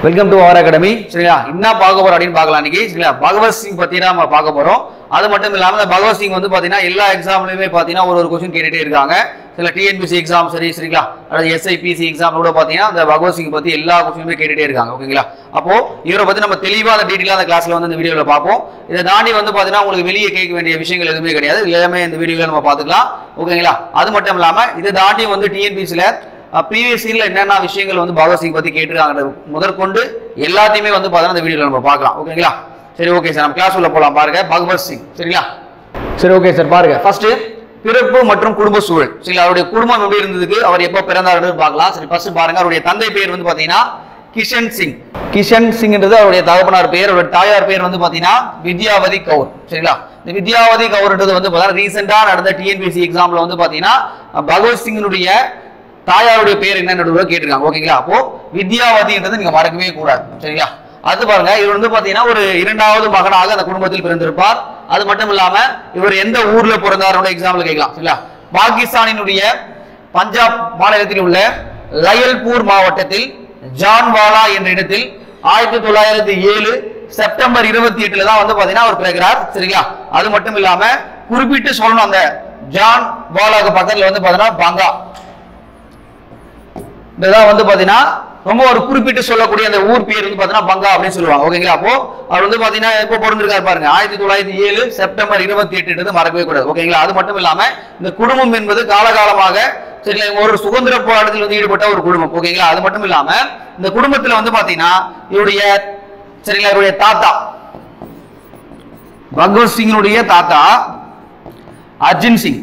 Welcome to our academy. சரிங்களா, என்ன பார்க்க போறோம் அப்படின்னு பார்க்கலாம். இன்னைக்கு சரிங்களா பகவத் சிங் பத்தி தான் நம்ம பார்க்க போறோம். அது மட்டும் இல்லாம இந்த பகவத் சிங் வந்து பாத்தீங்கன்னா எல்லா எக்ஸாம்லயுமே பாத்தீங்கன்னா ஒரு கொஸ்டின் கேட்டுட்டே இருக்காங்க. சில டிஎன்பிசி எக்ஸாம் சரி சரிங்களா, அதாவது எஸ்ஐபிசி எக்ஸாம் கூட பாத்தீங்கன்னா அந்த பகவத் சிங் பத்தி எல்லா கொஸ்டினுமே கேட்டுட்டே இருக்காங்க. ஓகேங்களா, அப்போ இவரை பத்தி நம்ம தெளிவா அந்த டீட்டெயிலா அந்த கிளாஸ்ல வந்து இந்த வீடியோல பார்ப்போம். இதை தாண்டி வந்து பாத்தீங்கன்னா உங்களுக்கு வெளியே கேட்க வேண்டிய விஷயங்கள் எதுவுமே கிடையாது, எல்லாமே இந்த வீடியோல நம்ம பார்த்துக்கலாம். ஓகேங்களா, அது மட்டும் இல்லாம இதை தாண்டி வந்து டிஎன்பிசில ப்ரீவியஸ் இயர்ல என்னென்ன விஷயங்கள் வந்து பகவத் சிங் பத்தி கேட்டிருக்காங்க முதற்கொண்டு எல்லாத்தையுமே வந்து பாத்தீங்கன்னா இந்த வீடியோல நம்ம பார்க்கலாம். ஓகேங்களா, சரி ஓகே சார், நம்ம கிளாஸ் உள்ள போலாம். பாருங்க பகவத் சிங். சரிங்களா, சரி ஓகே சார், பாருங்க ஃபர்ஸ்ட் பிறப்பு மற்றும் குடும்ப சூழல். சரிங்களா, அவருடைய குடும்பம் எப்படி இருந்ததுக்கு, அவர் எப்போ பிறந்தாரு பார்க்கலாம். சரி ஃபர்ஸ்ட் பாருங்க, அவருடைய தந்தை பேர் வந்து பாத்தீங்கன்னா கிஷன் சிங். கிஷன் சிங்ன்றது அவருடைய தகப்பனார் பேர். அவருடைய தாயார் பேர் வந்து பாத்தீங்கன்னா வித்யாவதி கவுர். சரிங்களா, இந்த வித்யாவதி கவுர்ன்றது வந்து பாத்தீங்கன்னா ரீசெண்டா நடந்த டிஎன்பிசி எக்ஸாம்ல வந்து பாத்தீங்கன்னா பகவத் சிங்கினுடைய தாயாருடைய பேர் என்னன்னு கேட்டிருக்காங்க. ஓகேங்களா, அப்போ வித்யாவதின்றது நீங்க மறக்கவே கூடாது. சரிங்களா, அது பாருங்க, இவர் வந்து பாத்தீங்கன்னா ஒரு இரண்டாவது மகனாக அந்த குடும்பத்தில் பிறந்திருப்பார். அது மட்டும் இல்லாம இவர் எந்த ஊர்ல பிறந்தார் எக்ஸாம்பிள் கேட்கலாம். சரிங்களா, பாகிஸ்தானினுடைய பஞ்சாப் மாநிலத்தில் உள்ள லயல்பூர் மாவட்டத்தில் ஜான்வாலா என்ற இடத்தில் 1907 செப்டம்பர் 28 தான் வந்து பாத்தீங்கன்னா அவர் பிறக்கிறார். சரிங்களா, அது மட்டும் இல்லாம குறிப்பிட்டு சொல்லணும், அந்த ஜான் வாலாக்கு பக்கத்துல வந்து பாத்தீங்கன்னா பங்கா இதெல்லாம் வந்து பாத்தீங்கன்னா ரொம்ப ஒரு குறிப்பிட்டு சொல்லக்கூடிய அந்த ஊர் பேர் வந்து பாத்தீங்கன்னா பங்கா அப்படின்னு சொல்லுவாங்க. ஓகேங்களா, அப்போ அவர் வந்து பாத்தீங்கன்னா எப்போ பிறந்திருக்காரு பாருங்க, 1907 செப்டம்பர் 28 மறக்கவே கூடாது. ஓகேங்களா, அது மட்டும் இல்லாம இந்த குடும்பம் என்பது காலகாலமாக சரிங்களா ஒரு சுதந்திர போராட்டத்தில் வந்து ஈடுபட்ட ஒரு குடும்பம். ஓகேங்களா, அது மட்டும் இல்லாம இந்த குடும்பத்துல வந்து பாத்தீங்கன்னா இவருடைய சரிங்களா இவருடைய தாத்தா பகவத் சிங்கினுடைய தாத்தா அர்ஜுன் சிங்.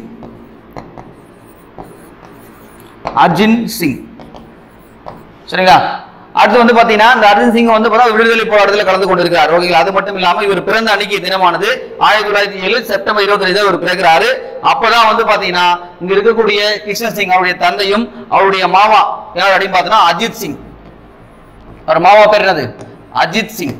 அர்ஜுன் சிங். சரிங்களா, அடுத்து வந்து பாத்தீங்கன்னா இந்த அர்ஜுன் சிங் வந்து விடுதலை போராட்டத்தில் கலந்து கொண்டிருக்கிறார். ஓகேங்களா, அது மட்டும் இல்லாம இவர் பிறந்த அன்னைக்கு தினமானது 1907 செப்டம்பர் 25 அவர் பிறக்கிறாரு. அப்பதான் வந்து பாத்தீங்கன்னா இங்க இருக்கக்கூடிய கிஷன் சிங் அவருடைய தந்தையும் அவருடைய மாமா யார் அப்படின்னு பாத்தீங்கன்னா அஜித் சிங். அவர் மாமா பேர் என்னது? அஜித் சிங்.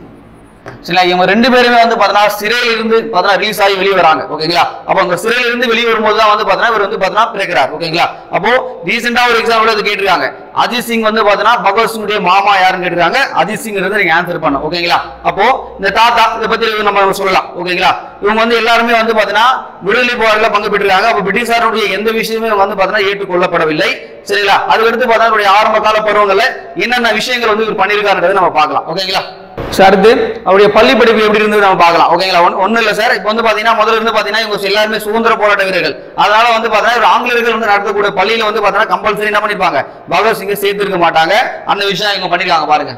சரிங்களா, இவங்க ரெண்டு பேருமே வந்து பாத்தீங்கன்னா சிறையில இருந்து பாத்தீங்கன்னா ரிலீஸ் ஆகி வெளியே வராங்க. ஓகேங்களா, அப்போ அந்த சிறையில இருந்து வெளியே வரும்போது தான் வந்து பாத்தீங்கன்னா இவர் வந்து பாத்தீங்கன்னா பிறக்கிறார். ஓகேங்களா, அப்போ ரீசெண்டா ஒரு எக்ஸாம்பிள் அது கேட்டிருக்காங்க, அஜித் சிங் வந்து பாத்தீங்கன்னா பகவத் சிங்குடைய மாமா யாருன்னு கேட்டிருக்காங்க. அஜித் சிங் நீங்க ஆன்சர் பண்ணணும். ஓகேங்களா, அப்போ இந்த தாத்தா இதை பத்தி நம்ம சொல்லலாம். ஓகேங்களா, இவங்க வந்து எல்லாருமே வந்து பாத்தீங்கன்னா விடுதலை போராட்டத்தில் பங்கு பெற்றிருக்காங்க. அப்போ பிரிட்டிஷாருடைய எந்த விஷயமே வந்து பாத்தீங்கன்னா ஏற்றுக்கொள்ளப்படவில்லை. சரிங்களா, அதுக்கடுத்து பாத்தீங்கன்னா ஆரம்ப கால பருவங்கள்ல என்னென்ன விஷயங்கள் வந்து இவர் பண்ணியிருக்காருன்றதை நம்ம பார்க்கலாம். ஓகேங்களா, அடுத்து அவருடைய பள்ளி படிப்பு எப்படி இருந்தது நம்ம பார்க்கலாம். ஓகேங்களா, ஒன்னும் இல்ல சார், இப்போ வந்து பாத்தீங்கன்னா முதல்ல இருந்து பாத்தீங்கன்னா இவங்க எல்லாருமே சுதந்திர போராட்ட வீரர்கள். அதனால வந்து பாத்தீங்கன்னா ஆங்கிலேயர்கள் வந்து நடத்தக்கூடிய பள்ளியில வந்து பாத்தீங்கன்னா கம்பல்சரி என்ன பண்ணிருப்பாங்க, பகவத் சிங்கை சேர்த்திருக்க மாட்டாங்க. அந்த விஷயம் இவங்க பண்ணிருக்காங்க பாருங்க.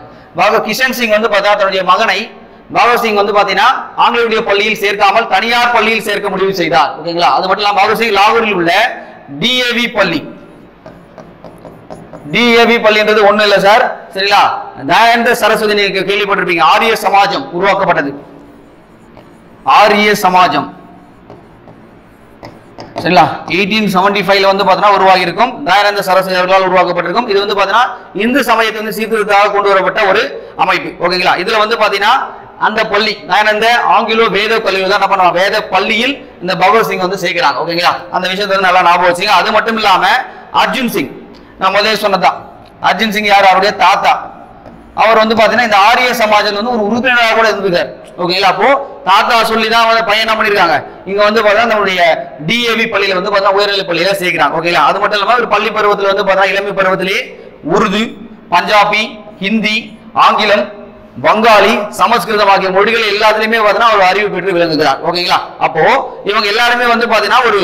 கிஷன் சிங் வந்து பார்த்தா தன்னுடைய மகனை பகவத் சிங் வந்து பாத்தீங்கன்னா ஆங்கிலேய பள்ளியில் சேர்க்காமல் தனியார் பள்ளியில் சேர்க்க முடிவு செய்தார். ஓகேங்களா, அது மட்டும் இல்லாம பகவத் சிங் லாகூரில் உள்ள டிஏவி பள்ளி. டிஏவி பள்ளி என்றது ஒண்ணு இல்ல சார், சரிங்களா, தயானந்த சரஸ்வதி நீங்க கேள்விப்பட்டிருப்பீங்க, ஆரிய சமாஜம் உருவாக்கப்பட்டது. ஆரிய சமாஜம் சரிங்களா 1875 வந்து பாத்தீங்கன்னா உருவாகி இருக்கும். தயானந்த சரஸ்வதி அவர்களால் உருவாக்கப்பட்டிருக்கும். இது வந்து பாத்தீங்கன்னா இந்து சமயத்தை வந்து சீர்திருத்தமாக கொண்டு வரப்பட்ட ஒரு அமைப்பு. ஓகேங்களா, இதுல வந்து பாத்தீங்கன்னா அந்த பள்ளி தயானந்த ஆங்கிலோ வேத கல்வி தான் என்ன பண்ணுவாங்க, வேத பள்ளியில் இந்த பகவத் சிங் வந்து சேர்க்கிறாங்க. ஓகேங்களா, அந்த விஷயத்தை நல்லா ஞாபகம் வச்சுங்க. அது மட்டும் இல்லாம அர்ஜுன் சிங் நான் முதல்ல சொன்னதான், அர்ஜுன் சிங் யார், அவருடைய தாத்தா. அவர் வந்து பாத்தீங்கன்னா இந்த ஆரிய சமாஜம் வந்து ஒரு உறுப்பினராக கூட இருந்திருக்காரு. ஓகேங்களா, அப்போ தாத்தா சொல்லி தான் வந்து பையன் என்ன பண்ணிருக்காங்க, இங்க வந்து பாத்தீங்கன்னா நம்மளுடைய டிஏவி பள்ளியில வந்து பாத்தீங்கன்னா உயர்நிலை பள்ளியில சேர்க்கிறாங்க. ஓகேங்களா, அது மட்டும் இல்லாம ஒரு பள்ளி பருவத்தில் வந்து பாத்தீங்கன்னா இளமை பருவத்திலேயே உருது, பஞ்சாபி, ஹிந்தி, ஆங்கிலம், வங்காளி, சமஸ்கிருதம் ஆகிய மொழிகள் எல்லாத்துலயுமே பாத்தீங்கன்னா ஒரு அறிவு பெற்று விளங்குகிறார். ஓகேங்களா, அப்போ இவங்க எல்லாருமே வந்து பாத்தீங்கன்னா ஒரு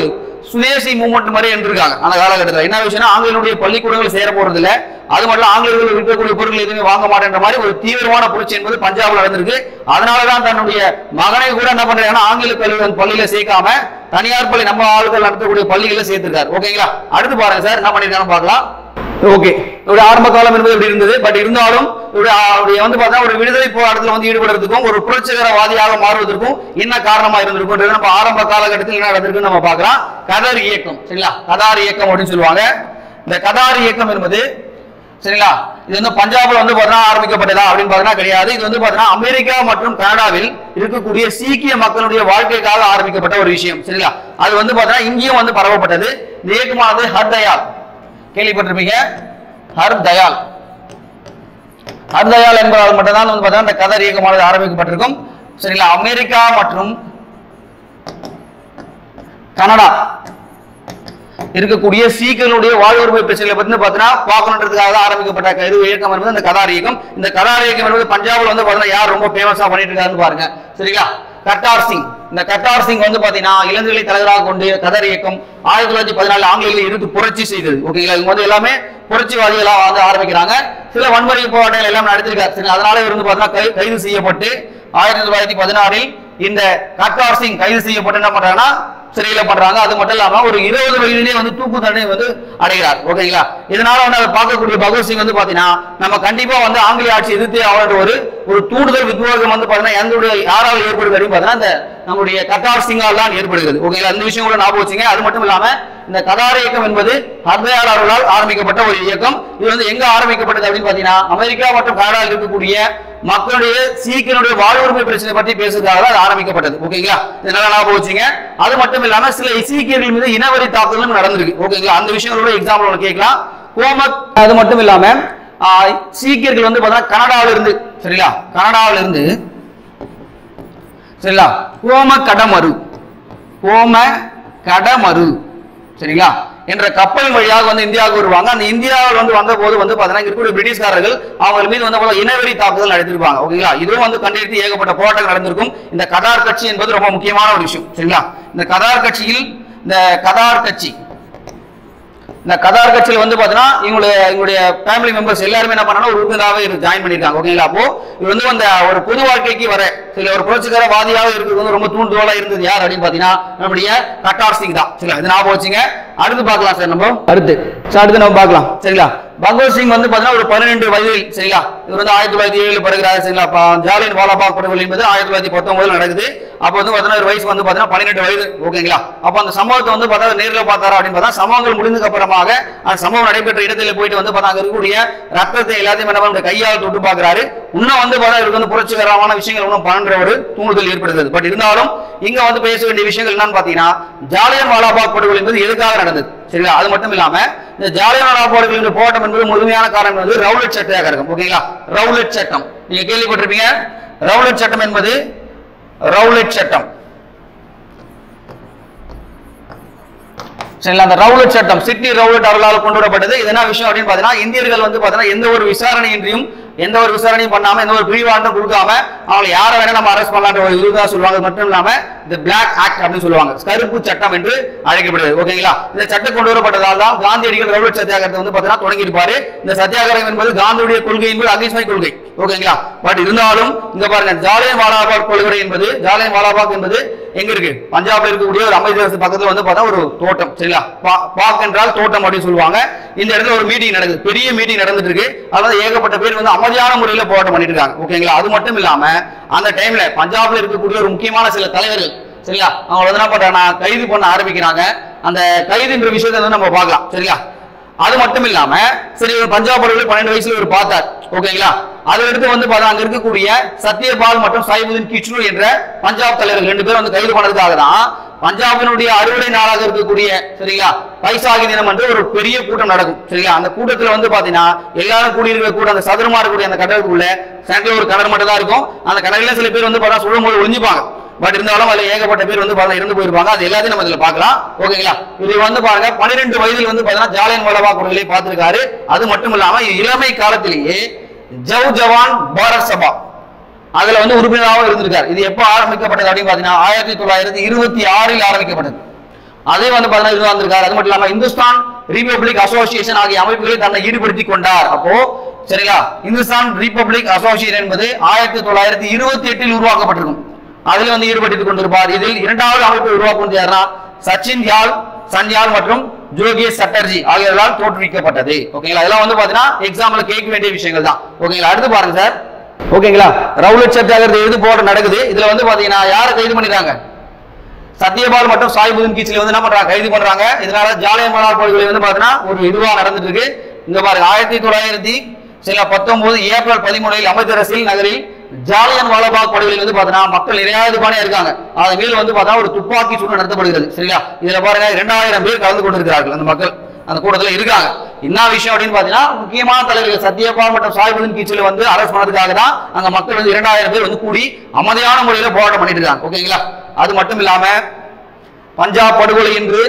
சுதேசி மூவ்மெண்ட் மாதிரி இருந்திருக்காங்க அந்த காலகட்டத்தில். என்ன விஷயம்னா ஆங்கிலேயருடைய பள்ளிக்கூடங்கள் சேர போறது இல்ல, அது மட்டும் ஆங்கிலேயர்கள் இருக்கக்கூடிய பொருட்கள் எதுவுமே வாங்க மாட்டேன்ற மாதிரி ஒரு தீவிரமான புரட்சி என்பது பஞ்சாப்ல நடந்திருக்கு. அதனாலதான் தன்னுடைய மகனை கூட என்ன பண்றாங்கன்னா ஆங்கில பள்ளியில சேர்க்காம தனியார் பள்ளி நம்ம ஆளுகள் நடத்தக்கூடிய பள்ளிகளை சேர்த்திருக்காரு. ஓகேங்களா, அடுத்து பாருங்க சார் என்ன பண்ணிருக்காங்க பார்க்கலாம். ஓகே, இவருடைய ஆரம்ப காலம் என்பது எப்படி இருந்தது, பட் இருந்தாலும் இவருடைய வந்து பார்த்தா ஒரு விடுதலை போராட்டத்தில் வந்து ஈடுபடுறதுக்கும் ஒரு புரட்சிகரவாதியாக மாறுவதற்கும் என்ன காரணமா இருந்திருக்கும் நம்ம ஆரம்ப காலகட்டத்தில் என்ன நடந்திருக்குன்னு நம்ம பார்க்கலாம். கதார் இயக்கம். சரிங்களா, கதார் இயக்கம் அப்படின்னு சொல்லுவாங்க. இந்த கதார் இயக்கம் என்பது சரிங்களா இது வந்து பஞ்சாப்ல வந்து பாத்தீங்கன்னா ஆரம்பிக்கப்பட்டதா அப்படின்னு பாத்தீங்கன்னா கிடையாது. இது வந்து பாத்தீங்கன்னா அமெரிக்கா மற்றும் கனடாவில் இருக்கக்கூடிய சீக்கிய மக்களுடைய வாழ்க்கைக்காக ஆரம்பிக்கப்பட்ட ஒரு விஷயம். சரிங்களா, அது வந்து பாத்தீங்கன்னா இங்கேயும் வந்து பரவப்பட்டது. இந்த இயக்கமானது ஹர் தயால் கேள்விப்பட்டிருப்பீங்க, ஹர் தயால் ஹர்தயால் என்பதால் மட்டும்தான் வந்து பார்த்தீங்கன்னா இந்த கதர் இயக்கமானது ஆரம்பிக்கப்பட்டிருக்கும். சரிங்களா? அமெரிக்கா மற்றும் கனடா இருக்கக்கூடிய சீக்கியர்களுடைய வாழ்வுரிமை பிரச்சனைகளை பத்தி பார்த்தீங்கன்னா பார்க்கணுன்றதுக்காக ஆரம்பிக்கப்பட்ட இயக்கம் என்பது இந்த கதார் இயக்கம். இந்த கதார் இயக்கம் என்பது பஞ்சாப்ல வந்து பார்த்தீங்கன்னா யார் ரொம்ப ஃபேமஸா பண்ணிட்டு இருக்காருன்னு பாருங்க. சரிங்களா? கர்தார் சிங். இந்த கர்தார் சிங் வந்து பாத்தீங்கன்னா இளைஞர்களை தலைவராக கொண்டு கதர் இயக்கம் 1914 ஆங்கிலேயர்களை எதிர்த்து புரட்சி செய்தது. ஓகேங்களா? இவங்க வந்து எல்லாமே புரட்சிவாதிகளா வந்து ஆரம்பிக்கிறாங்க. சில வன்முறை போராட்டங்கள் எல்லாம் நடத்திருக்காரு. சரி, அதனால இவர் வந்து பாத்தீங்கன்னா கைது செய்யப்பட்டு 1916 இந்த கர்தார் சிங் கைது செய்யப்பட்டு என்ன பண்றாங்கன்னா சிறையில பண்றாங்க. அது மட்டும் இல்லாம ஒரு 20 வயதிலேயே வந்து தூக்கு தண்டனை வந்து அடைகிறார். ஓகேங்களா? இதனால வந்து அதை பார்க்கக்கூடிய பகவத் சிங் வந்து பாத்தீங்கன்னா நம்ம கண்டிப்பா வந்து ஆங்கிலேய ஆட்சி எதிர்த்து அவரோட ஒரு தூண்டுதல் வித்வேகம் வந்து பாத்தீங்கன்னா எந்தோட யாரால் ஏற்படுது அப்படின்னு பாத்தீங்கன்னா இந்த நம்முடைய கர்தார் சிங்கால் தான் ஏற்படுகிறது. ஓகேங்களா? இந்த விஷயம் கூட ஞாபகம் வச்சுங்க. அது மட்டும் இல்லாம இந்த கதார் இயக்கம் என்பது ஹர்தயால் அவர்களால் ஆரம்பிக்கப்பட்ட ஒரு இயக்கம். இது வந்து எங்க ஆரம்பிக்கப்பட்டது அப்படின்னு பாத்தீங்கன்னா அமெரிக்கா மற்றும் கனடாவில் இருக்கக்கூடிய மக்களுடைய சீக்கியனுடைய வாழ்வுரிமை பிரச்சனை பற்றி பேசுறதுக்காக அது ஆரம்பிக்கப்பட்டது. ஓகேங்களா? இதனால ஞாபகம் வச்சுங்க. அது மட்டும் இல்லாம சில சீக்கியர்கள் மீது இனவரி தாக்குதலும் நடந்திருக்கு. ஓகேங்களா? அந்த விஷயங்களோட எக்ஸாம்பிள் ஒன்று கேட்கலாம். கோமக். அது மட்டும் இல்லாம சீக்கியர்கள் வந்து பாத்தீங்கன்னா கனடாவில இருந்து சரிங்களா கனடாவில இருந்து சரிங்களா கோம கடமரு சரிங்களா என்ற கப்பல் வழியாக வந்து இந்தியாவுக்கு வருவாங்க. அந்த இந்தியாவில் வந்து வந்த போது வந்து பாத்தீங்கன்னா இருக்கக்கூடிய பிரிட்டிஷ்காரர்கள் அவங்க மீது வந்து இனவெறி தாக்குதல் நடத்திருப்பாங்க. ஓகேங்களா? இதுவும் வந்து கண்டித்து ஏகப்பட்ட போராட்டங்கள் நடந்திருக்கும். இந்த கதார் கட்சி என்பது ரொம்ப முக்கியமான ஒரு விஷயம். சரிங்களா? இந்த கதார் கட்சியில் இந்த கதார் கட்சியில் வந்து பாத்தீங்கன்னா எங்களுடைய ஃபேமிலி மெம்பர்ஸ் எல்லாருமே என்ன பண்ணாலும் ஒரு உறுப்பினராகவே ஜாயின் பண்ணிருக்காங்க. ஓகேங்களா? அப்போ இது வந்து அந்த ஒரு பொது வாழ்க்கைக்கு வர சில ஒரு புரட்சிகர வாதியாக இருக்கிறது வந்து ரொம்ப தூண்டுதலா இருந்தது யார் அப்படின்னு பாத்தீங்கன்னா நம்முடைய கர்தார் சிங் தான். சரிங்களா? இது ஞாபகம் வச்சுங்க. அடுத்து பார்க்கலாம் சார். நம்ம அடுத்து நம்ம பார்க்கலாம். சரிங்களா? பகவத் சிங் வந்து பாத்தீங்கன்னா ஒரு 12 வயதில் சரிங்களா இவர் வந்து 1907 பிறகுறாரு. சரிங்களா? ஜாலியன் வாலாபாக் படுகொலை என்பது 1919 நடக்குது. அப்போ வந்து பாத்தீங்கன்னா ஒரு வயசு வந்து பாத்தீங்கன்னா 12 வயது. ஓகேங்களா? அப்ப அந்த சம்பவத்தை வந்து பார்த்தா நேரில் பார்த்தாரா அப்படின்னு பார்த்தா சம்பவங்கள் முடிந்ததுக்கு அப்புறமாக அந்த சம்பவம் நடைபெற்ற இடத்துல போயிட்டு வந்து பார்த்தா அங்க இருக்கக்கூடிய ரத்தத்தை எல்லாத்தையும் என்ன கையால் தொட்டு பார்க்கிறாரு. இன்னும் வந்து பார்த்தா இவருக்கு வந்து புரட்சிகரமான விஷயங்கள் ஒன்றும் பண்ற ஒரு தூண்டுதல் ஏற்படுகிறது. பட் இருந்தாலும் இங்க வந்து பேச வேண்டிய விஷயங்கள் என்னன்னு பாத்தீங்கன்னா ஜாலியன் வாலாபாக் படுகொலை என்பது எதுக்காக நடந்தது. சரிங்களா? அது மட்டும் இல்லாம இந்த ஜாலியன் வாலாபாக் போராட்டம் என்பது முழுமையான காரணம் வந்து ரவுலட் சத்தியாகிரகம். ஓகேங்களா? ரவுலட் சட்டம் நீங்க கேள்விப்பட்டிருப்பீங்க. ரவுலட் சட்டம் என்பது சரிங்களா அந்த ரவுலட் சட்டம் சிட்னி ரவுலட் அவர்களால் கொண்டு வரப்பட்டது. இது என்ன விஷயம் அப்படின்னு பாத்தீங்கன்னா இந்தியர்கள் வந்து பாத்தீங்கன்னா எந்த ஒரு விசாரணையின்றியும் எந்த ஒரு விசாரணையும் பண்ணாம எந்த ஒரு பிரிவாண்டும் கொடுக்காம அவங்களை யாரை வேணா நம்ம அரெஸ்ட் பண்ணலான்ற ஒரு இதுதான் சொல்லுவாங்க. அது மட்டும் இல்லாம இந்த பிளாக் ஆக்ட் அப்படின்னு சொல்லுவாங்க. கருப்பு சட்டம் என்று அழைக்கப்படுது. ஓகேங்களா? இந்த சட்டம் கொண்டு வரப்பட்டதால் தான் காந்தியடிகள் ரவுலட் சத்தியாகிரகத்தை வந்து பாத்தீங்கன்னா தொடங்கி இருப்பாரு. இந்த சத்தியாகிரகம் என்பது காந்தியுடைய கொள்கை என்பது அகிம்சை கொள்கை. ஓகேங்களா? பட் இருந்தாலும் இங்க பாருங்க ஜாலியன் வாலாபாக் கொள்கை என்பது ஜாலியன் வாலாபாக் என்பது எங்க இருக்கு? பஞ்சாப்ல இருக்கக்கூடிய ஒரு அமிர்தசரஸ் பக்கத்துல வந்து பார்த்தா ஒரு தோட்டம். சரிங்களா? பாக் என்றால் தோட்டம் அப்படின்னு சொல்லுவாங்க. இந்த இடத்துல ஒரு மீட்டிங் நடக்குது. பெரிய மீட்டிங் நடந்துட்டு இருக்கு. அதாவது ஏகப்பட்ட பேர் வந்து அமைதியான முறையில் போராட்டம் பண்ணிட்டு இருக்காங்க. ஓகேங்களா? அது மட்டும் இல்லாம அந்த டைம்ல பஞ்சாப்ல இருக்கக்கூடிய ஒரு முக்கியமான சில தலைவர்கள் சரிங்களா அவங்க வந்து என்ன பண்றாங்கன்னா கைது பண்ண ஆரம்பிக்கிறாங்க. அந்த கைதுன்ற விஷயத்தை வந்து நம்ம பார்க்கலாம். சரிங்களா? அது மட்டும் இல்லாம சரி பஞ்சாப் 12 வயசுல ஒரு பார்த்தார். ஓகேங்களா? அதை எடுத்து வந்து பார்த்தா அங்க இருக்கக்கூடிய சத்யபால் மற்றும் சைபுதீன் கிச்லு என்ற பஞ்சாப் தலைவர்கள் 2 பேரும் வந்து கைது பண்ணதுக்காக தான் பஞ்சாபினுடைய அறுவடை நாளாக இருக்கக்கூடிய சரிங்களா பைசாகி தினம் என்று ஒரு பெரிய கூட்டம் நடக்கும். சரிங்களா? அந்த கூட்டத்துல வந்து பாத்தீங்கன்னா எல்லாரும் கூடியிருக்கிற கூட்டம் அந்த சதுரமா இருக்கக்கூடிய அந்த கடலுக்குள்ள சென்ட்ரல் ஒரு கடல் மட்டும் தான் இருக்கும். அந்த கடல்ல சில பேர் வந்து பார்த்தா சொல்லும் போது ஒளிஞ்சுப்பாங்க. பட் இருந்தாலும் அதுல ஏகப்பட்ட பேர் வந்து பார்த்தா இறந்து போயிருப்பாங்க. அது எல்லாத்தையும் நம்ம இதுல பார்க்கலாம். ஓகேங்களா? இது வந்து பாருங்க 12 வயதில் வந்து பாத்தீங்கன்னா ஜாலியன் வாலாபாக் கொலைகளை பார்த்திருக்காரு. அது மட்டும் இல்லாம இளமை காலத்திலேயே ஜவ் ஜவான் பாரத் சபா அதுல வந்து உறுப்பினராக இருந்திருக்காரு. இது எப்ப ஆரம்பிக்கப்பட்டது அப்படின்னு பாத்தீங்கன்னா 1926 ஆரம்பிக்கப்பட்டது. அதே வந்து பாத்தீங்கன்னா இருந்திருக்காரு. அது மட்டும் இல்லாம இந்துஸ்தான் ரிபப்ளிக் அசோசியேஷன் ஆகிய அமைப்புகளில் தன்னை ஈடுபடுத்திக் கொண்டார். அப்போ சரிங்களா இந்துஸ்தான் ரிபப்ளிக் அசோசியேஷன் என்பது 1928 உருவாக்கப்பட்டிருக்கும். அதுல வந்து ஈடுபட்டுக் கொண்டிருப்பார். இதில் 2வது அமைப்பை உருவாக்குவது யாருன்னா சன்யால் மற்றும் ஜோகேஷ் சட்டர்ஜி ஆகியோரால் தோற்றுவிக்கப்பட்டது. ஓகேங்களா? இதெல்லாம் வந்து பாத்தீங்கன்னா எக்ஸாம்ல கேட்க வேண்டிய விஷயங்கள் தான். ஓகேங்களா? அடுத்து பாருங்க சார். ஓகேங்களா? ரவுலட் சத்தியாகிரகம் எது போராட்டம் நடக்குது. இதுல வந்து பாத்தீங்கன்னா யாரை கைது பண்ணிருக்காங்க? சத்யபால் மற்றும் சாயிபுதீன் கிச்லு வந்து என்ன பண்றாங்க? கைது பண்றாங்க. இதனால ஜாலியன் வாலாபாக் கொலைகள் வந்து பாத்தீங்கன்னா ஒரு இதுவா நடந்துட்டு இருக்கு. இங்க பாருங்க 1919 ஏப்ரல் 13 அமிர்தசரஸ் நகரில் ஜாலியன் வாலாபாக் கொலைகளில் வந்து பாத்தீங்கன்னா மக்கள் நிறையாதுபானியா இருக்காங்க. அது மேல வந்து பார்த்தா ஒரு துப்பாக்கி சூடு நடத்தப்படுகிறது. சரிங்களா? இதுல பாருங்க 2000 பேர் கலந்து கொண்டிருக்கிறார்கள். அந்த மக்கள் அந்த கூட்டத்தில் இருக்காங்க. என்ன விஷயம் அப்படின்னு பாத்தீங்கன்னா முக்கியமான தலைவர்கள் சத்யபால் மற்றும் சாஹிபுதீன் கிச்சில வந்து அரெஸ்ட் பண்ணதுக்காக தான் அங்க மக்கள் வந்து 2000 பேர் வந்து கூடி அமைதியான முறையில போராட்டம் பண்ணிட்டு இருக்காங்க. ஓகேங்களா? அது மட்டும் இல்லாம பஞ்சாப் படுகொலை என்று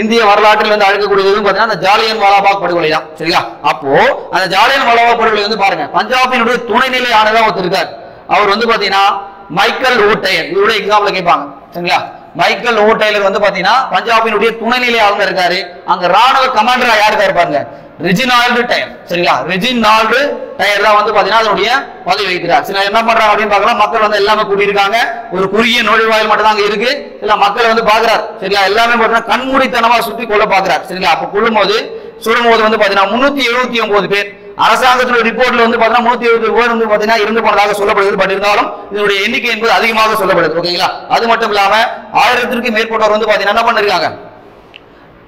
இந்திய வரலாற்றில் வந்து அழைக்கக்கூடியது பாத்தீங்கன்னா அந்த ஜாலியன் வாலாபாக் படுகொலை தான். சரிங்களா? அப்போ அந்த ஜாலியன் வாலாபாக் படுகொலை வந்து பாருங்க, பஞ்சாபினுடைய துணைநிலை ஆணையரா ஒருத்தர் இருக்கார். அவர் வந்து பாத்தீங்கன்னா மைக்கேல் ஓட்டையர். இவருடைய எக்ஸாம்பிள் கேட்பாங்க. சரிங்களா? மைக்கேல் ஓட்டையர் வந்து பாத்தீங்கன்னா பஞ்சாபினுடைய துணைநிலை ஆளுநர் இருக்காரு. அங்க ராணுவ கமாண்டரா யாரு இருக்காரு பாருங்க, ரெஜினால்டு டயர். சரிங்களா? ரெஜினால்டு டயர் தான் வந்து பாத்தீங்கன்னா அதனுடைய பதவி வைக்கிறார். சரி, என்ன பண்றாங்க அப்படின்னு பார்க்கலாம். மக்கள் வந்து எல்லாமே கூட்டியிருக்காங்க. ஒரு குறுகிய நுழைவாயில் மட்டும் தான் அங்க இருக்கு. இல்ல மக்கள் வந்து பாக்குறாரு. சரிங்களா? எல்லாமே பாத்தீங்கன்னா கண்மூடித்தனமா சுத்தி கொள்ள பாக்குறாரு. சரிங்களா? அப்ப கொள்ளும்போது சுடும்போது வந்து பாத்தீங்கன்னா 379 பேர் அரசாங்கத்தினுடைய ரிப்போர்ட்ல வந்து பாத்தீங்கன்னா 370 பேர் வந்து பாத்தீங்கன்னா இருந்து போனதாக சொல்லப்படுது. பட் இருந்தாலும் இதனுடைய எண்ணிக்கை என்பது அதிகமாக சொல்லப்படுது. ஓகேங்களா? அது மட்டும் இல்லாம 1000த்திற்கும் மேற்பட்டவர் வந்து பாத்தீங்கன்னா என்ன பண்ணிருக்காங்க,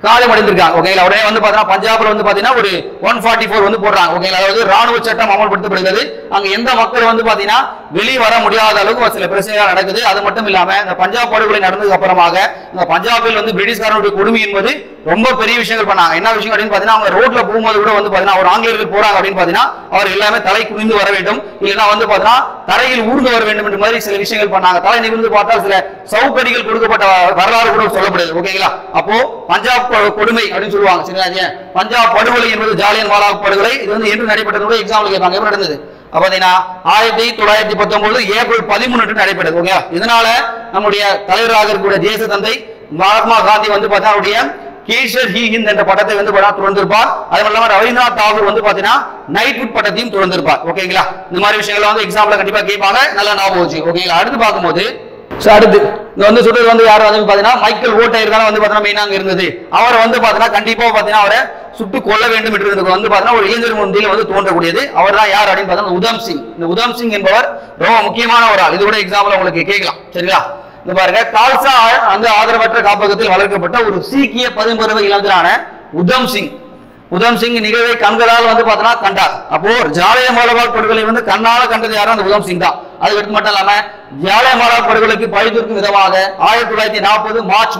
காலம் அடைந்திருக்காங்க. ஓகேங்களா? உடனே வந்து பாத்தீங்கன்னா பஞ்சாப்ல வந்து பாத்தீங்கன்னா ஒரு 144 வந்து போடுறாங்க. ஓகேங்களா? அதாவது ராணுவ சட்டம் அமல்படுத்தப்படுகிறது. அங்க எந்த மக்கள் வந்து பாத்தீங்கன்னா வெளியே வர முடியாத அளவுக்கு சில பிரச்சனைகள் நடக்குது. அது மட்டும் இல்லாம இந்த பஞ்சாப் படுகொலை நடந்ததுக்கு அப்புறமாக இந்த பஞ்சாபில் வந்து பிரிட்டிஷ்காரனுடைய கொடுமை என்பது ரொம்ப பெரிய விஷயங்கள் பண்ணாங்க. என்ன விஷயம் அப்படின்னு பாத்தீங்கன்னா அவங்க ரோட்ல போகும்போது கூட வந்து பாத்தீங்கன்னா ஒரு ஆங்கிலேயர்கள் போறாங்க அப்படின்னு பாத்தீங்கன்னா அவர் எல்லாமே தலை குனிந்து வர வேண்டும், இல்லைன்னா வந்து பாத்தீங்கன்னா தரையில் ஊர்ந்து வர வேண்டும் என்ற மாதிரி சில விஷயங்கள் பண்ணாங்க. தலை நிமிர்ந்து பார்த்தால் சில சவுக்கடிகள் கொடுக்கப்பட்ட வரலாறு கூட சொல்லப்படுது. ஓகேங்களா? அப்போ பஞ்சாப் கொடுமை அப்படின்னு சொல்லுவாங்க. சரிங்களா? பஞ்சாப் படுகொலை என்பது ஜாலியன் வாலாபாக் படுகொலை. இது வந்து என்று நடைபெற்றது எக்ஸாம்பிள் கேட்பாங்க. எப்படி நடந்தது பாத்தீங்கன்னா 1919 ஏப்ரல் 13 நடைபெற்றது. ஓகே, இதனால நம்முடைய தலைவராக இருக்கக்கூடிய தேச தந்தை மகாத்மா காந்தி வந்து பாத்தீங்கன்னா அவருடைய கேஷர் ஹி ஹிந்த் என்ற பட்டத்தை வந்து துறந்திருப்பார். அது மட்டும் இல்லாம ரவீந்திரநாத் தாகூர் வந்து பாத்தீங்கன்னா நைட்வுட் பட்டத்தையும் துறந்திருப்பார். ஓகேங்களா? இந்த மாதிரி விஷயங்கள் வந்து எக்ஸாம்பிள் கண்டிப்பா கேட்பாங்க. நல்லா ஞாபகம் வச்சு. ஓகேங்களா? அடுத்து பார்க்கும்போது அடுத்து இங்க வந்து சொல்றது வந்து யாரும் வந்து பாத்தீங்கன்னா மைக்கேல் ஓட்டையர் தான் வந்து பாத்தீங்கன்னா மெயினா அங்க இருந்தது. அவர் வந்து பாத்தீங்கன்னா கண்டிப்பா பாத்தீங்கன்னா அவரை சுட்டு கொல்ல வேண்டும் என்று வந்து பாத்தீங்கன்னா ஒரு இளைஞர் முந்தியில் வந்து தோன்றக்கூடியது. அவர் தான் யார் அப்படின்னு பாத்தீங்கன்னா உதம் சிங். இந்த உதம் சிங் என்பவர் ரொம்ப முக்கியமான ஒரு ஆள். இது கூட எக்ஸாம்பிள் உங்களுக்கு கேட்கலாம். சரிங்களா? இந்த பாருங்க, கால்சா அந்த ஆதரவற்ற காப்பகத்தில் வளர்க்கப்பட்ட ஒரு சீக்கிய 10 இளைஞரான உதம் சிங். உதம் சிங் நிகழ்வை கண்களால் வந்து பாத்தீங்கன்னா கண்டார். அப்போ ஜாலியன் வாலாபாக் படுகொலை வந்து கண்ணால கண்டது யாரும் அந்த உதம் சிங் தான். அதுக்கு மட்டும் இல்லாம ஜாலியன் வாலாபாக் படுகொலைக்கு பழிதூர்க்கும் விதமாக 1940 மார்ச்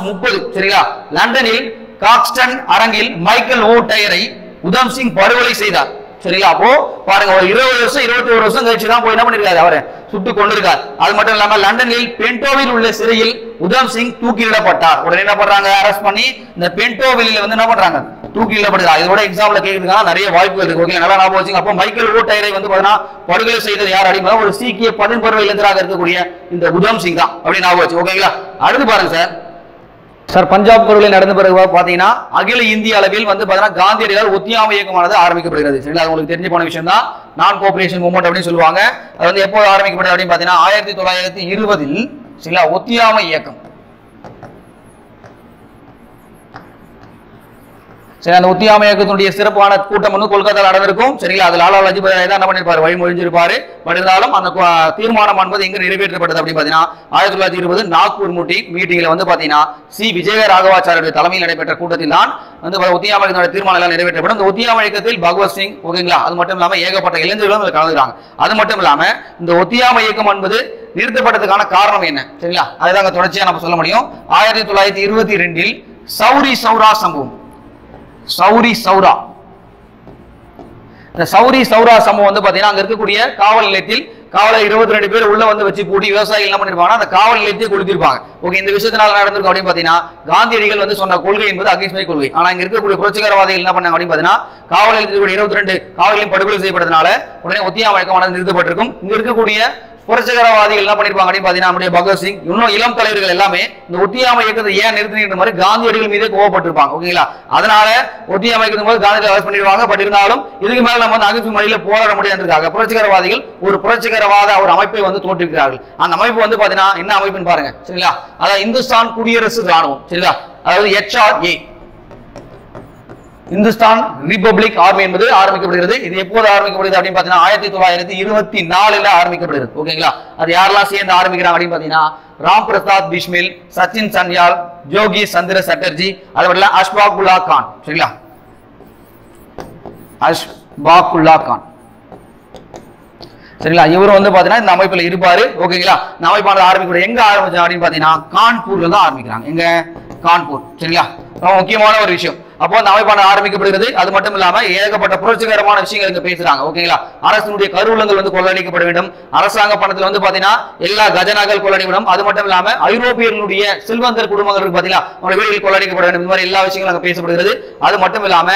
30 சரிங்களா, லண்டனில் காக்ஸ்டன் அரங்கில் மைக்கேல் ஓட்டையரை உதம் சிங் படுகொலை செய்தார். சரிங்களா? அப்போ பாருங்க, ஒரு 20 வருஷம் 21 வருஷம் கழிச்சு தான் போய் என்ன பண்ணிருக்காரு, அவரை சுட்டு கொண்டிருக்கார். அது மட்டும் இல்லாம லண்டனில் பென்டோவில் உள்ள சிறையில் உதம் சிங் தூக்கிலிடப்பட்டார். உடனே என்ன பண்றாங்க, அரெஸ்ட் பண்ணி இந்த பென்டோவில் வந்து என்ன பண்றாங்க, தூக்கிலிடப்படுகிறார். இதோட எக்ஸாம்ல கேட்கறதுக்கான நிறைய வாய்ப்புகள் இருக்கு. ஓகே, நல்லா ஞாபகம் வச்சுங்க. அப்போ மைக்கேல் ஓட்டையரை வந்து பாத்தீங்கன்னா படுகொலை செய்தது யார் அப்படின்னா ஒரு சீக்கிய 10 இளைஞராக இருக்கக்கூடிய இந்த உதம் சிங் தான் அப்படின்னு ஞாபகம் வச்சு. ஓகேங்களா? அடுத்து பாருங்க சார், பஞ்சாப் படுகொலை நடந்த பிறகு பாத்தீங்கன்னா அகில இந்திய அளவில் வந்து பாத்தீங்கன்னா காந்தியடிகளால் ஒத்தியாமை இயக்கமானது ஆரம்பிக்கப்படுகிறது. சரிங்களா? அது உங்களுக்கு தெரிஞ்சு போன விஷயம் தான். நான் கோஆபரேஷன் மூவ்மெண்ட் அப்படின்னு சொல்லுவாங்க. அது வந்து எப்போ ஆரம்பிக்கப்பட்டது அப்படின்னு பாத்தீங்கன்னா 1920 சரிங்களா, ஒத்தியாமை இயக்கம். சரி, அந்த ஒத்தியாமை இயக்கத்தினுடைய சிறப்பான கூட்டம் வந்து கொல்கத்தாவில் நடந்திருக்கும். சரிங்களா? அது லாலா லஜபதி ராய் தான் என்ன பண்ணிருப்பாரு, வழிமொழிஞ்சிருப்பாரு. பட் இருந்தாலும் அந்த தீர்மானம் என்பது எங்க நிறைவேற்றப்பட்டது அப்படின்னு பாத்தீங்கன்னா 1920 நாக்பூர் மீட்டிங்ல வந்து பாத்தீங்கன்னா சி விஜய ராகவாச்சாரிய தலைமையில் நடைபெற்ற கூட்டத்தில் தான் வந்து ஒத்தியாமை இயக்கத்தினுடைய தீர்மானம் எல்லாம் நிறைவேற்றப்படும். இந்த ஒத்தியாமை இயக்கத்தில் பகவத் சிங், ஓகேங்களா, அது மட்டும் இல்லாம ஏகப்பட்ட இளைஞர்களும் கலந்துக்கிறாங்க. அது மட்டும் இல்லாம இந்த ஒத்தியாமை இயக்கம் என்பது நிறுத்தப்பட்டதுக்கான காரணம் என்ன, சரிங்களா, அதுதான் தொடர்ச்சியா நம்ம சொல்ல முடியும். 1922 சௌரி சௌரா சம்பவம். சௌரி சௌரா, இந்த சௌரி சௌரா சம்பவம் வந்து பாத்தீங்கன்னா அங்க இருக்கக்கூடிய காவல் நிலையத்தில் காவலர் 22 பேர் உள்ள வந்து வச்சு பூட்டி விவசாயிகள் என்ன பண்ணிருப்பாங்க, அந்த காவல் நிலையத்தை கொடுத்திருப்பாங்க. ஓகே, இந்த விஷயத்தினால நடந்திருக்கும் அப்படின்னு பாத்தீங்கன்னா காந்தியடிகள் வந்து சொன்ன கொள்கை என்பது அகிம்சை கொள்கை. ஆனா இங்க இருக்கக்கூடிய புரட்சிகரவாதிகள் என்ன பண்ணாங்க அப்படின்னு பாத்தீங்கன்னா காவல் நிலையத்தில் 22 காவலையும் படுகொலை செய்யப்பட்டதுனால உடனே ஒத்தியாமை இயக்கம் நிறுத்தப்பட்டிருக்கும். இங்க இருக்கக்கூடிய புரட்சிகரவாதிகள் என்ன பண்ணிருப்பாங்க அப்படின்னு பாத்தீங்கன்னா நம்முடைய பகத்சிங் இன்னும் இளம் தலைவர்கள் எல்லாமே இந்த ஒத்தியாமை இயக்கத்தை ஏன் நிறுத்தின மாதிரி காந்தியடிகள் மீதே கோவப்பட்டிருப்பாங்க. ஓகேங்களா? அதனால ஒத்தியாமை இயக்கத்தின் போது காந்தியடிகள் அரெஸ்ட் பண்ணிடுவாங்க. பட் இருந்தாலும் இதுக்கு மேல நம்ம வந்து அகிம்சை முறையில போராட முடியாதுக்காக புரட்சிகரவாதிகள் ஒரு புரட்சிகரவாத ஒரு அமைப்பை வந்து தோற்றுவிக்கிறார்கள். அந்த அமைப்பு வந்து பாத்தீங்கன்னா என்ன அமைப்புன்னு பாருங்க. சரிங்களா? அதாவது இந்துஸ்தான் குடியரசு ராணுவம். சரிங்களா? அதாவது HRA, இந்துஸ்தான் ரிபப்ளிக் ஆர்மி என்பது ஆரம்பிக்கப்படுகிறது. இது எப்போது ஆரம்பிக்கப்படுது அப்படின்னு பாத்தீங்கன்னா 1924 ஆரம்பிக்கப்படுகிறது. ஓகேங்களா? அது யாரெல்லாம் சேர்ந்து ஆரம்பிக்கிறாங்க அப்படின்னு பாத்தீங்கன்னா ராம் பிரசாத் பிஸ்மில், சச்சின் சன்யால், ஜோகி சந்திர சட்டர்ஜி, அது மட்டும் அஷ்பாகுல்லா கான். சரிங்களா? அஷ்பாகுல்லா கான். சரிங்களா? இவரு வந்து பாத்தீங்கன்னா இந்த அமைப்புல இருப்பாரு. ஓகேங்களா? இந்த அமைப்பானது ஆரம்பிக்கக்கூடிய எங்க ஆரம்பிச்சாங்க அப்படின்னு பாத்தீங்கன்னா கான்பூர்ல தான் ஆரம்பிக்கிறாங்க. எங்க? கான்பூர். சரிங்களா? முக்கியமான ஒரு விஷயம். அப்போ அந்த அமைப்பான ஆரம்பிக்கப்படுகிறது. அது மட்டும் இல்லாம ஏகப்பட்ட புரட்சிகரமான விஷயங்கள் இங்க பேசுறாங்க. ஓகேங்களா, அரசுடைய கருவூலங்கள் வந்து கொள்ளடிக்கப்பட வேண்டும், அரசாங்க பணத்துல வந்து பாத்தீங்கன்னா எல்லா கஜனாக்கள் கொள்ளடிக்கப்படும். அது மட்டும் இல்லாம ஐரோப்பியர்களுடைய செல்வந்தர் குடும்பங்களுக்கு பாத்தீங்கன்னா அவங்க வீடுகள் கொள்ளடிக்கப்பட வேண்டும். இந்த மாதிரி எல்லா விஷயங்களும் அங்க பேசப்படுகிறது. அது மட்டும் இல்லாம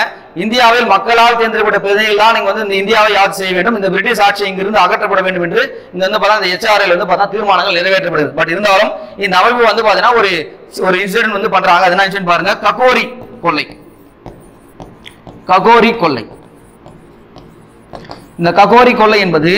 இந்தியாவில் மக்களால் தேர்ந்தெடுக்கப்பட்ட பிரதிநிதிகள் தான் நீங்க வந்து இந்த இந்தியாவை ஆட்சி செய்ய வேண்டும், இந்த பிரிட்டிஷ் ஆட்சி இங்கிருந்து அகற்றப்பட வேண்டும் என்று இங்க வந்து பார்த்தா இந்த HRL வந்து பார்த்தா தீர்மானங்கள் நிறைவேற்றப்படுது. பட் இருந்தாலும் இந்த அமைப்பு வந்து பாத்தீங்கன்னா ஒரு இன்சிடென்ட் வந்து பண்றாங்க. அது என்ன இன்சிடென்ட் பாருங்க, ககோரி கொள்ளை. ககோரி கொள்ளை, இந்த ககோரி கொள்ளை என்பது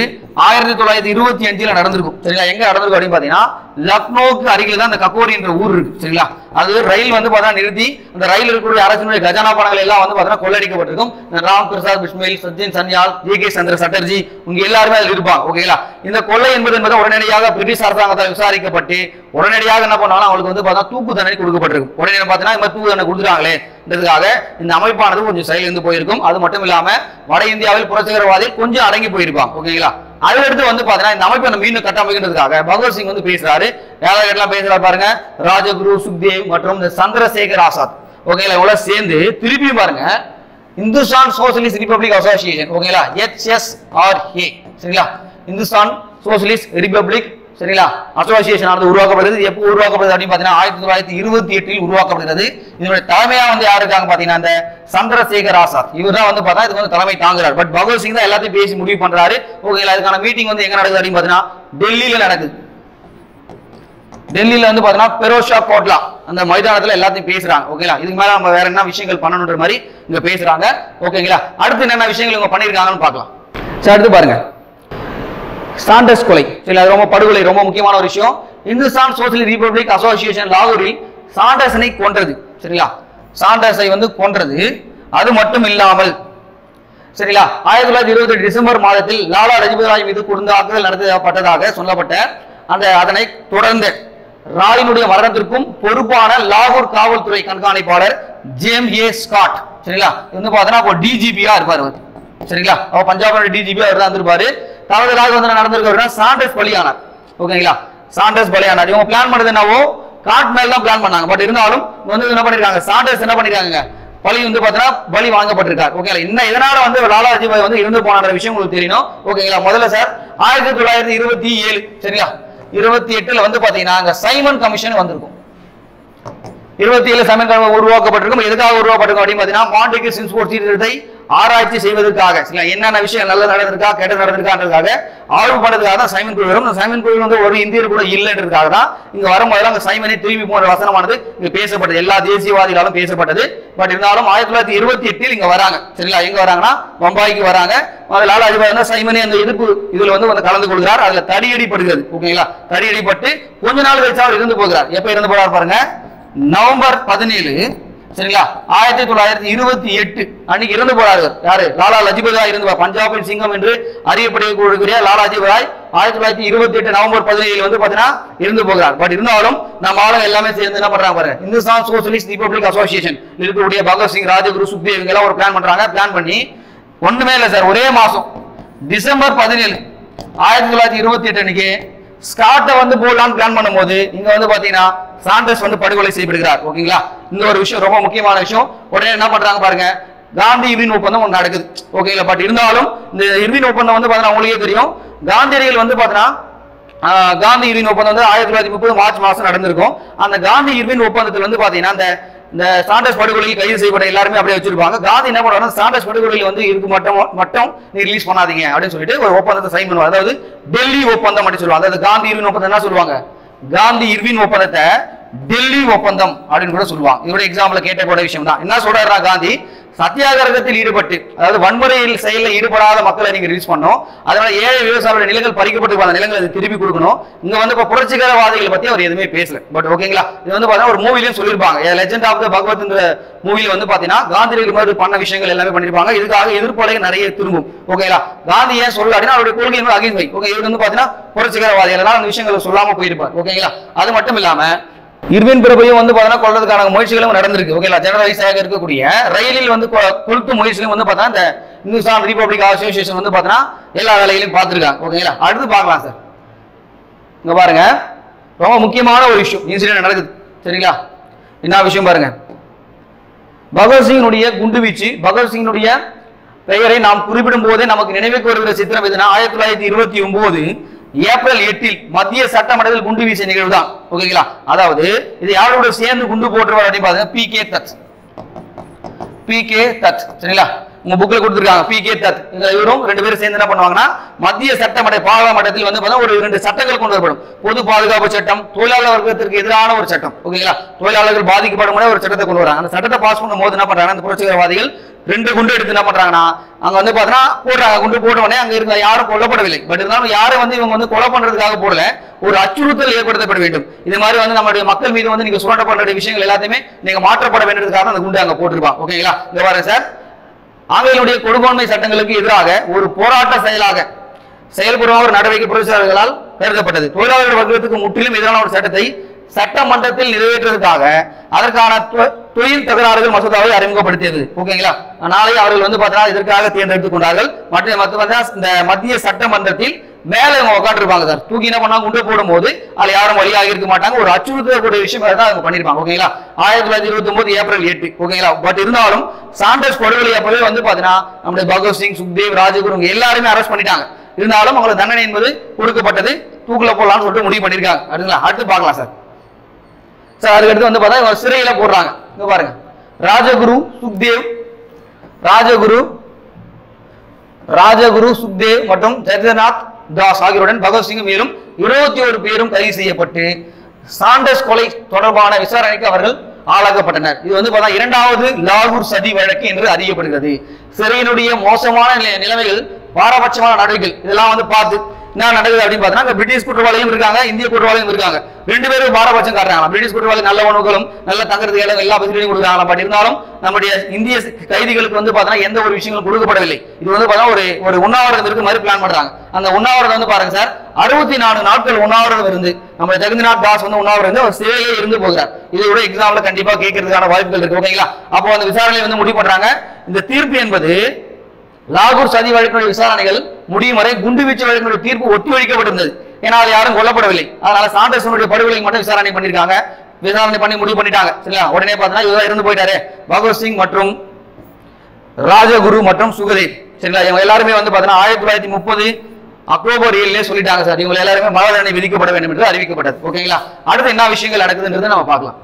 1925 நடந்திருக்கும். சரிங்களா, எங்க நடந்திருக்கும் அப்படின்னு பாத்தீங்கன்னா லக்னோவுக்கு அருகில் தான் அந்த ககோரி என்ற ஊர் இருக்கு. சரிங்களா, அது ரயில் வந்து பார்த்தா நிறுத்தி அந்த ரயில் இருக்கக்கூடிய அரசினுடைய கஜானா பணங்கள் எல்லாம் வந்து பார்த்தா கொள்ளடிக்கப்பட்டிருக்கும். ராம் பிரசாத் பிஸ்மில், சச்சின் சன்யால், JK சந்திர சட்டர்ஜி இவங்க எல்லாருமே அதில் இருப்பாங்க. ஓகேங்களா, இந்த கொள்ளை என்பது உடனடியாக பிரிட்டிஷ் அரசாங்கத்தால் விசாரிக்கப்பட்டு உடனடியாக என்ன பண்ணாலும் அவங்களுக்கு வந்து பார்த்தா தூக்கு தண்டனை கொடுக்கப்பட்டிருக்கும். உடனே பார்த்தீங்கன்னா இந்த தூக்கு தண்டனை கொடுத்துறாங்களேன்றதுக்காக இந்த அமைப்பானது கொஞ்சம் செயலிருந்து போயிருக்கும். அது மட்டும் இல்லாம வட இந்தியாவில் புரட்சிகரவாதி கொஞ்சம் அடங்கி போயிருப்பாங்க. ஓகேங்களா, அதுக்கடுத்து வந்து பாத்தீங்கன்னா இந்த அமைப்பை மீண்டும் கட்டமைக்கிறதுக்காக பகவத்சிங் வந்து பேசுறாரு. யாரெல்லாம் பேசுறாரு பாருங்க, ராஜகுரு, சுக்தேவ் மற்றும் சந்திரசேகர் ஆசாத். ஓகேங்களா, இவங்கள சேர்ந்து திருப்பி பாருங்க இந்துஸ்தான் சோசியலிஸ்ட் ரிபப்ளிக் அசோசியேஷன். ஓகேங்களா, HSRA. சரிங்களா, இந்துஸ்தான் சோசியலிஸ்ட் ரிபப்ளிக் சரிங்களா அசோசியேஷன் ஆனது உருவாக்கப்படுகிறது. எப்போ உருவாக்கப்படுது அப்படின்னு பாத்தீங்கன்னா 1928 உருவாக்கப்படுகிறது. இதனுடைய தலைமையா வந்து யாரு இருக்காங்க பாத்தீங்கன்னா அந்த சந்திரசேகர் ஆசாத். இவர் தான் வந்து பார்த்தா இதுக்கு வந்து தலைமை தாங்குறாரு. பட் பகவத்சிங் தான் எல்லாத்தையும் பேசி முடிவு பண்றாரு. ஓகேங்களா, அதுக்கான மீட்டிங் வந்து எங்க நடக்குது அப்படின்னு பாத்தீங்கன்னா டெல்லியில நடக்குது. டெல்லியில வந்து பாத்தீங்கன்னா பெரோஷா கோட்லா அந்த மைதானத்துல எல்லாத்தையும் பேசுறாங்க. ஓகேங்களா, இதுக்கு மேல நம்ம வேற என்ன விஷயங்கள் பண்ணணுன்ற மாதிரி இங்க பேசுறாங்க. ஓகேங்களா, அடுத்து என்னென்ன விஷயங்கள் இவங்க பண்ணிருக்காங்கன்னு பார்க்கலாம். சரி, அடுத்து பாருங்க சாண்டர்ஸ் கொலை. சரி, அது ரொம்ப படுகொலை, ரொம்ப முக்கியமான ஒரு விஷயம். இந்துஸ்தான் சோசியலிஸ்ட் ரிபப்ளிக் அசோசியேஷன் லாகூரில் சாண்டர்ஸனை கொன்றது. சரிங்களா, சாண்டர்ஸை வந்து கொன்றது. அது மட்டும் இல்லாமல் சரிங்களா 1928 டிசம்பர் மாதத்தில் லாலா லஜபதி ராய் மீது தாக்குதல் நடத்தப்பட்டதாக சொல்லப்பட்ட அதனை தொடர்ந்து ராயினுடைய மரணத்திற்கும் பொறுப்பான லாகூர் காவல்துறை கண்காணிப்பாளர் ஜேம்ஸ் ஏ ஸ்காட். சரிங்களா, வந்து பாத்தீங்கன்னா டிஜிபியா இருப்பாரு. சரிங்களா, அவர் பஞ்சாபோட டிஜிபியா அவர் தான் இருந்திருப்பாரு. தவறுதலாக வந்து நடந்திருக்க சாண்டர்ஸ் பலியானார். ஓகேங்களா, சாண்டர்ஸ் பலியானார். இவங்க பிளான் பண்ணது என்னவோ காட் மேல் தான் பிளான் பண்ணாங்க. பட் இருந்தாலும் வந்து என்ன பண்ணிருக்காங்க, சாண்டர்ஸ் என்ன பண்ணிருக்காங்க, பலி வந்து பாத்தீங்கன்னா பலி வாங்கப்பட்டிருக்காரு. ஓகேங்களா, இன்னும் இதனால வந்து லாலா லஜபதி ராய் வந்து இருந்து போன விஷயம் உங்களுக்கு தெரியணும். ஓகேங்களா, முதல்ல சார் 1927 சரிங்களா 28 வந்து பாத்தீங்கன்னா அங்க சைமன் கமிஷன் வந்திருக்கும். 27 சைமன் கமிஷன் உருவாக்கப்பட்டிருக்கும். எதுக்காக உருவாக்கப்பட்டிருக்கும் அப்படின்னு பாத்தீங்கன்னா மாண்டேகு சின்ஸ்போர்ட் சீர்திருத்தத்தை ஆராய்ச்சி செய்வதற்காக என்னென்ன விஷயம் நல்லது நடந்திருக்கா கெட்டது நடந்திருக்கான்றதுக்காக ஆய்வு பண்ணதுக்காக தான் சைமன் குழு வரும். சைமன் குழு வந்து ஒரு இந்தியர் கூட இல்லைன்றதுக்காக தான் இங்க வரும்போது அங்க சைமனை திரும்பி போன்ற வசனமானது இங்க பேசப்பட்டது, எல்லா தேசியவாதிகளாலும் பேசப்பட்டது. பட் இருந்தாலும் 1928 இங்க வராங்க. சரிங்களா, எங்க வராங்கன்னா பம்பாய்க்கு வராங்க. லாலா லஜபதி சைமனை அந்த எதிர்ப்பு இதுல வந்து கலந்து கொள்கிறார். அதுல தடியடிப்படுகிறது. ஓகேங்களா, தடியடிப்பட்டு கொஞ்ச நாள் கழிச்சு அவர் இருந்து போகிறார். எப்ப இருந்து போறார் பாருங்க, நவம்பர் 17 சரிங்களா 1928 அன்னைக்கு இருந்து போறாரு. யாரு, லாலா லஜபதி ராய் இருந்து பஞ்சாபின் சிங்கம் என்று அறியப்படக்கூடிய லாலா லஜபதி ராய் 1928 நவம்பர் 17 வந்து பாத்தீங்கன்னா இருந்து போகிறார். பட் இருந்தாலும் நம்ம ஆளுங்க எல்லாமே சேர்ந்து என்ன பண்றாங்க பாருங்க, இந்துஸ்தான் சோசியலிஸ்ட் ரிபப்ளிக் அசோசியேஷன் இருக்கக்கூடிய பகத்சிங், ராஜகுரு, சுக்தேவ் இவங்க எல்லாம் ஒரு பிளான் பண்றாங்க. பிளான் பண்ணி ஒண்ணுமே இல்லை சார், ஒரே மாசம் டிசம்பர் 17 1928 அன்னைக்கு ஸ்காட்டை வந்து போடலான்னு பிளான் பண்ணும்போது இங்க வந்து பாத்தீங்கன்னா சாண்டர்ஸ் வந்து படுகொலை செய்யப்படுகிறார். ஓகேங்களா, இந்த ஒரு விஷயம் ரொம்ப முக்கியமான விஷயம். உடனே என்ன பண்றாங்க பாருங்க, காந்தி இர்வின் ஒப்பந்தம் ஒன்று நடக்குது. ஓகேங்களா, பட் இருந்தாலும் இந்த இர்வின் ஒப்பந்தம் வந்து பாத்தீங்கன்னா உங்களுக்கே தெரியும், காந்தியடிகள் வந்து பாத்தீங்கன்னா காந்தி இர்வின் ஒப்பந்தம் வந்து 1930 மார்ச் மாசம் நடந்திருக்கும். அந்த காந்தி இர்வின் ஒப்பந்தத்தில் வந்து பாத்தீங்கன்னா இந்த சாண்டர்ஸ் படுகொலையில் கைது செய்யப்பட்ட எல்லாருமே அப்படியே வச்சிருப்பாங்க. காந்தி என்ன பண்ணுவாங்க, சாண்டர்ஸ் படுகொலையில் வந்து இருக்கு மட்டும் நீ ரிலீஸ் பண்ணாதீங்க அப்படின்னு சொல்லிட்டு ஒரு ஒப்பந்தத்தை சைன் பண்ணுவாங்க. அதாவது டெல்லி ஒப்பந்தம் அப்படின்னு சொல்லுவாங்க. அதாவது காந்தி இர்வின் ஒப்பந்தம் என்ன சொல்லுவாங்க, காந்தி இர்வின் ஒப்பந்தத்தை டெல்லி ஒப்பந்தம் அப்படின்னு கூட சொல்லுவாங்க. இதோட எக்ஸாம்பிள் கேட்டக்கூடிய விஷயம் தான். என்ன சொல்றாருன்னா, காந்தி சத்தியாகிரகத்தில் ஈடுபட்டு அதாவது வன்முறையில் செயலில் ஈடுபடாத மக்களை நீங்க ரிலீஸ் பண்ணணும். அதனால ஏழை விவசாயிகளுடைய நிலங்கள் பறிக்கப்பட்டு அந்த நிலங்களை திருப்பி கொடுக்கணும். இங்க வந்து இப்ப புரட்சிகரவாதிகளை பத்தி அவர் எதுவுமே பேசல. பட் ஓகேங்களா, இது வந்து பாத்தீங்கன்னா ஒரு மூவிலையும் சொல்லியிருப்பாங்க. லெஜெண்ட் ஆஃப் த பகவத்ன்ற மூவில வந்து பாத்தீங்கன்னா காந்தியடிகள் மாதிரி பண்ண விஷயங்கள் எல்லாமே பண்ணிருப்பாங்க. இதுக்காக எதிர்ப்பலை நிறைய திரும்பும். ஓகேங்களா, காந்தி ஏன் சொல்ல அப்படின்னா அவருடைய கொள்கை அகைன்ஸ்ட் வை. ஓகே, இவர் வந்து பாத்தீங்கன்னா புரட்சிகரவாதி எல்லாம் அந்த விஷயங்களை சொல்லாம போயிருப்பார். ஓகேங்களா, அது மட்டும் இல்லாம இர்வின் பிரபுவையும் வந்து பாத்தீங்கன்னா கொல்றதுக்கான முயற்சிகளும் நடந்திருக்கு. ஓகேங்களா, ஜெனரலைஸாக இருக்கக்கூடிய ரயிலில் வந்து கொளுத்து முயற்சிகளும் வந்து பாத்தீங்கன்னா இந்த இந்துஸ்தான் ரிபப்ளிக் அசோசியேஷன் வந்து பாத்தீங்கன்னா எல்லா வேலைகளையும் பார்த்திருக்காங்க. ஓகேங்களா, அடுத்து பார்க்கலாம் சார். இங்க பாருங்க, ரொம்ப முக்கியமான ஒரு விஷயம் இன்சிடென்ட் நடக்குது. சரிங்களா, என்ன விஷயம் பாருங்க, பகத்சிங்கினுடைய குண்டுவீச்சு, பகத்சிங்கினுடைய பெயரை நாம் குறிப்பிடும் போதே நமக்கு நினைவுக்கு வருகிற சித்திரம் எதுனா 1929 ஏப்ரல் 8 மத்திய சட்டமன்றத்தில் குண்டு வீசிய நிகழ்வு தான். ஓகேங்களா? அதாவது இது யாரோட சேர்ந்து குண்டு போட்டுருவார் அப்படின்னு பாருங்க, பி.கே. தத். பி.கே. தத், சரிங்களா? உங்க புக்ல கொடுத்திருக்காங்க பி.கே. தத். இவரும் ரெண்டு பேரும் சேர்ந்து என்ன பண்ணுவாங்கன்னா மத்திய சட்டமன்ற பாராளுமன்றத்தில் வந்து பார்த்தா ஒரு 2 சட்டங்கள் கொண்டு வரப்படும். பொது பாதுகாப்பு சட்டம், தொழிலாளர் வர்க்கத்திற்கு எதிரான ஒரு சட்டம். ஓகேங்களா? தொழிலாளர்கள் பாதிக்கப்படும் ஒரு சட்டத்தை கொண்டு வராங்க. அந்த சட்டத்தை பாஸ் பண்ணும் போது என்ன பண்றாங்க, அந்த புரட்சிகரவாதிகள் 2 குண்டு எடுத்து என்ன பண்றாங்கன்னா அங்க வந்து பாத்தீங்கன்னா போடுறாங்க. குண்டு போட்ட உடனே அங்க இருக்க யாரும் கொல்லப்படவில்லை. பட் இருந்தாலும் யாரும் வந்து இவங்க வந்து கொலை பண்றதுக்காக போடல, ஒரு அச்சுறுத்தல் ஏற்படுத்தப்பட வேண்டும். இது மாதிரி வந்து நம்மளுடைய மக்கள் மீது வந்து நீங்க சுரண்ட பண்ற விஷயங்கள் எல்லாத்தையுமே நீங்க மாற்றப்பட வேண்டியதுக்காக அந்த குண்டு அங்க போட்டிருப்பாங்க. ஓகேங்களா? இந்த பாருங்க சார், ஆங்கிலேயருடைய கொடுங்கோன்மை சட்டங்களுக்கு எதிராக ஒரு போராட்ட செயலாக செயல்படுற ஒரு நடவடிக்கை புரட்சியாளர்களால் கருதப்பட்டது. தொழிலாளர் வர்க்கத்துக்கு முற்றிலும் எதிரான ஒரு சட்டத்தை சட்டமன்றத்தில் நிறைவேற்றுவதற்காக அதற்கான தொழில் தகராறுகள் மசோதாவை அறிமுகப்படுத்தியது. ஓகேங்களா? நாளை அவர்கள் வந்து பார்த்தீங்கன்னா இதற்காக தேர்ந்தெடுத்துக் கொண்டார்கள். இந்த மத்திய சட்டமன்றத்தில் மேல உட்காந்துருப்பாங்க சார். தூக்கி என்ன பண்ணாங்க, குண்டு போடும் போது அதுல யாரும் வழியாக இருக்க மாட்டாங்க. ஒரு அச்சுறுத்தக்கூடிய விஷயம் தான் அவங்க பண்ணிருப்பாங்க. ஓகேங்களா? 1929 ஏப்ரல் 8. ஓகேங்களா? பட் இருந்தாலும் சாண்டர்ஸ் படுகொலை அப்பவே வந்து பாத்தீங்கன்னா நம்முடைய பகத்சிங், சுக்தேவ், ராஜகுரு எல்லாருமே அரெஸ்ட் பண்ணிட்டாங்க. இருந்தாலும் அவங்களுக்கு தண்டனை என்பது கொடுக்கப்பட்டது. தூக்குல போடலாம்னு சொல்லிட்டு முடிவு பண்ணிருக்காங்க. அடுத்து பார்க்கலாம் சார். சார் அதுக்கடுத்து வந்து பார்த்தா சிறையில போடுறாங்க. இங்க பாருங்க, ராஜகுரு, சுக்தேவ், ராஜகுரு, சுக்தேவ் மற்றும் ஜெகநாத் தாஸ் ஆகியோருடன் பகத்சிங் மேலும் 21 பேரும் கைது செய்யப்பட்டு சாண்டர்ஸ் கொலை தொடர்பான விசாரணைக்கு அவர்கள் ஆளாக்கப்பட்டனர். இது வந்து பார்த்தா 2வது லாகூர் சதி வழக்கு என்று அறியப்படுகிறது. சிறையினுடைய மோசமான நிலைமைகள், பாரபட்சமான நடவடிக்கைகள் இதெல்லாம் வந்து பார்த்து என்ன நடக்குது அப்படின்னு பார்த்தீங்கன்னா பிரிட்டிஷ் குற்றவாளியும் இருக்காங்க, இந்திய குற்றவாளியும் இருக்காங்க. 2 பேரும் பாரபட்சம் காட்டுறாங்க. பிரிட்டிஷ் குற்றவாளி நல்ல உணவுகளும் நல்ல தங்குறது இடம் எல்லா வசதிகளையும் கொடுக்குறாங்க. பட் இருந்தாலும் நம்முடைய இந்திய கைதிகளுக்கு வந்து பார்த்தீங்கன்னா எந்த ஒரு விஷயங்களும் கொடுக்கப்படவில்லை. இது வந்து பார்த்தீங்கன்னா ஒரு உண்ணாவிரதம் இருக்கு மாதிரி பிளான் பண்றாங்க. அந்த உண்ணாவிரதம் வந்து பாருங்க சார், 64 நாட்கள் உண்ணாவிரதம் இருந்து நம்ம ஜெகநாத் தாஸ் வந்து உண்ணாவிரதம் அவர் சிறையிலே இருந்து போகிறார். இதோட எக்ஸாம்ல கண்டிப்பா கேட்கறதுக்கான வாய்ப்புகள் இருக்கு. ஓகேங்களா? அப்போ அந்த விசாரணை வந்து முடிவு பண்றாங்க. இந்த தீர்ப்பு என்பது லாகூர் சதி வழக்கினுடைய விசாரணைகள் முடியும் வரை குண்டுவீச்சு வழக்கினுடைய தீர்ப்பு ஒத்தி வைக்கப்பட்டிருந்தது. ஏன்னா அது யாரும் கொல்லப்படவில்லை. அதனால சாண்டர்ஸனுடைய படுகொலை மட்டும் விசாரணை பண்ணிருக்காங்க. விசாரணை பண்ணி முடிவு பண்ணிட்டாங்க. சரிங்களா? உடனே பார்த்தீங்கன்னா இவங்க இருந்து போயிட்டாரு, பகத்சிங் மற்றும் ராஜகுரு மற்றும் சுகதேவ். சரிங்களா? இவங்க எல்லாருமே வந்து பாத்தீங்கன்னா 1930 அக்டோபர் 7 சொல்லிட்டாங்க சார். இவங்க எல்லாருமே மரண தண்டனை விதிக்கப்பட வேண்டும் என்று அறிவிக்கப்பட்டது. ஓகேங்களா? அடுத்து என்ன விஷயங்கள் நடக்குதுன்றதை நம்ம பார்க்கலாம்.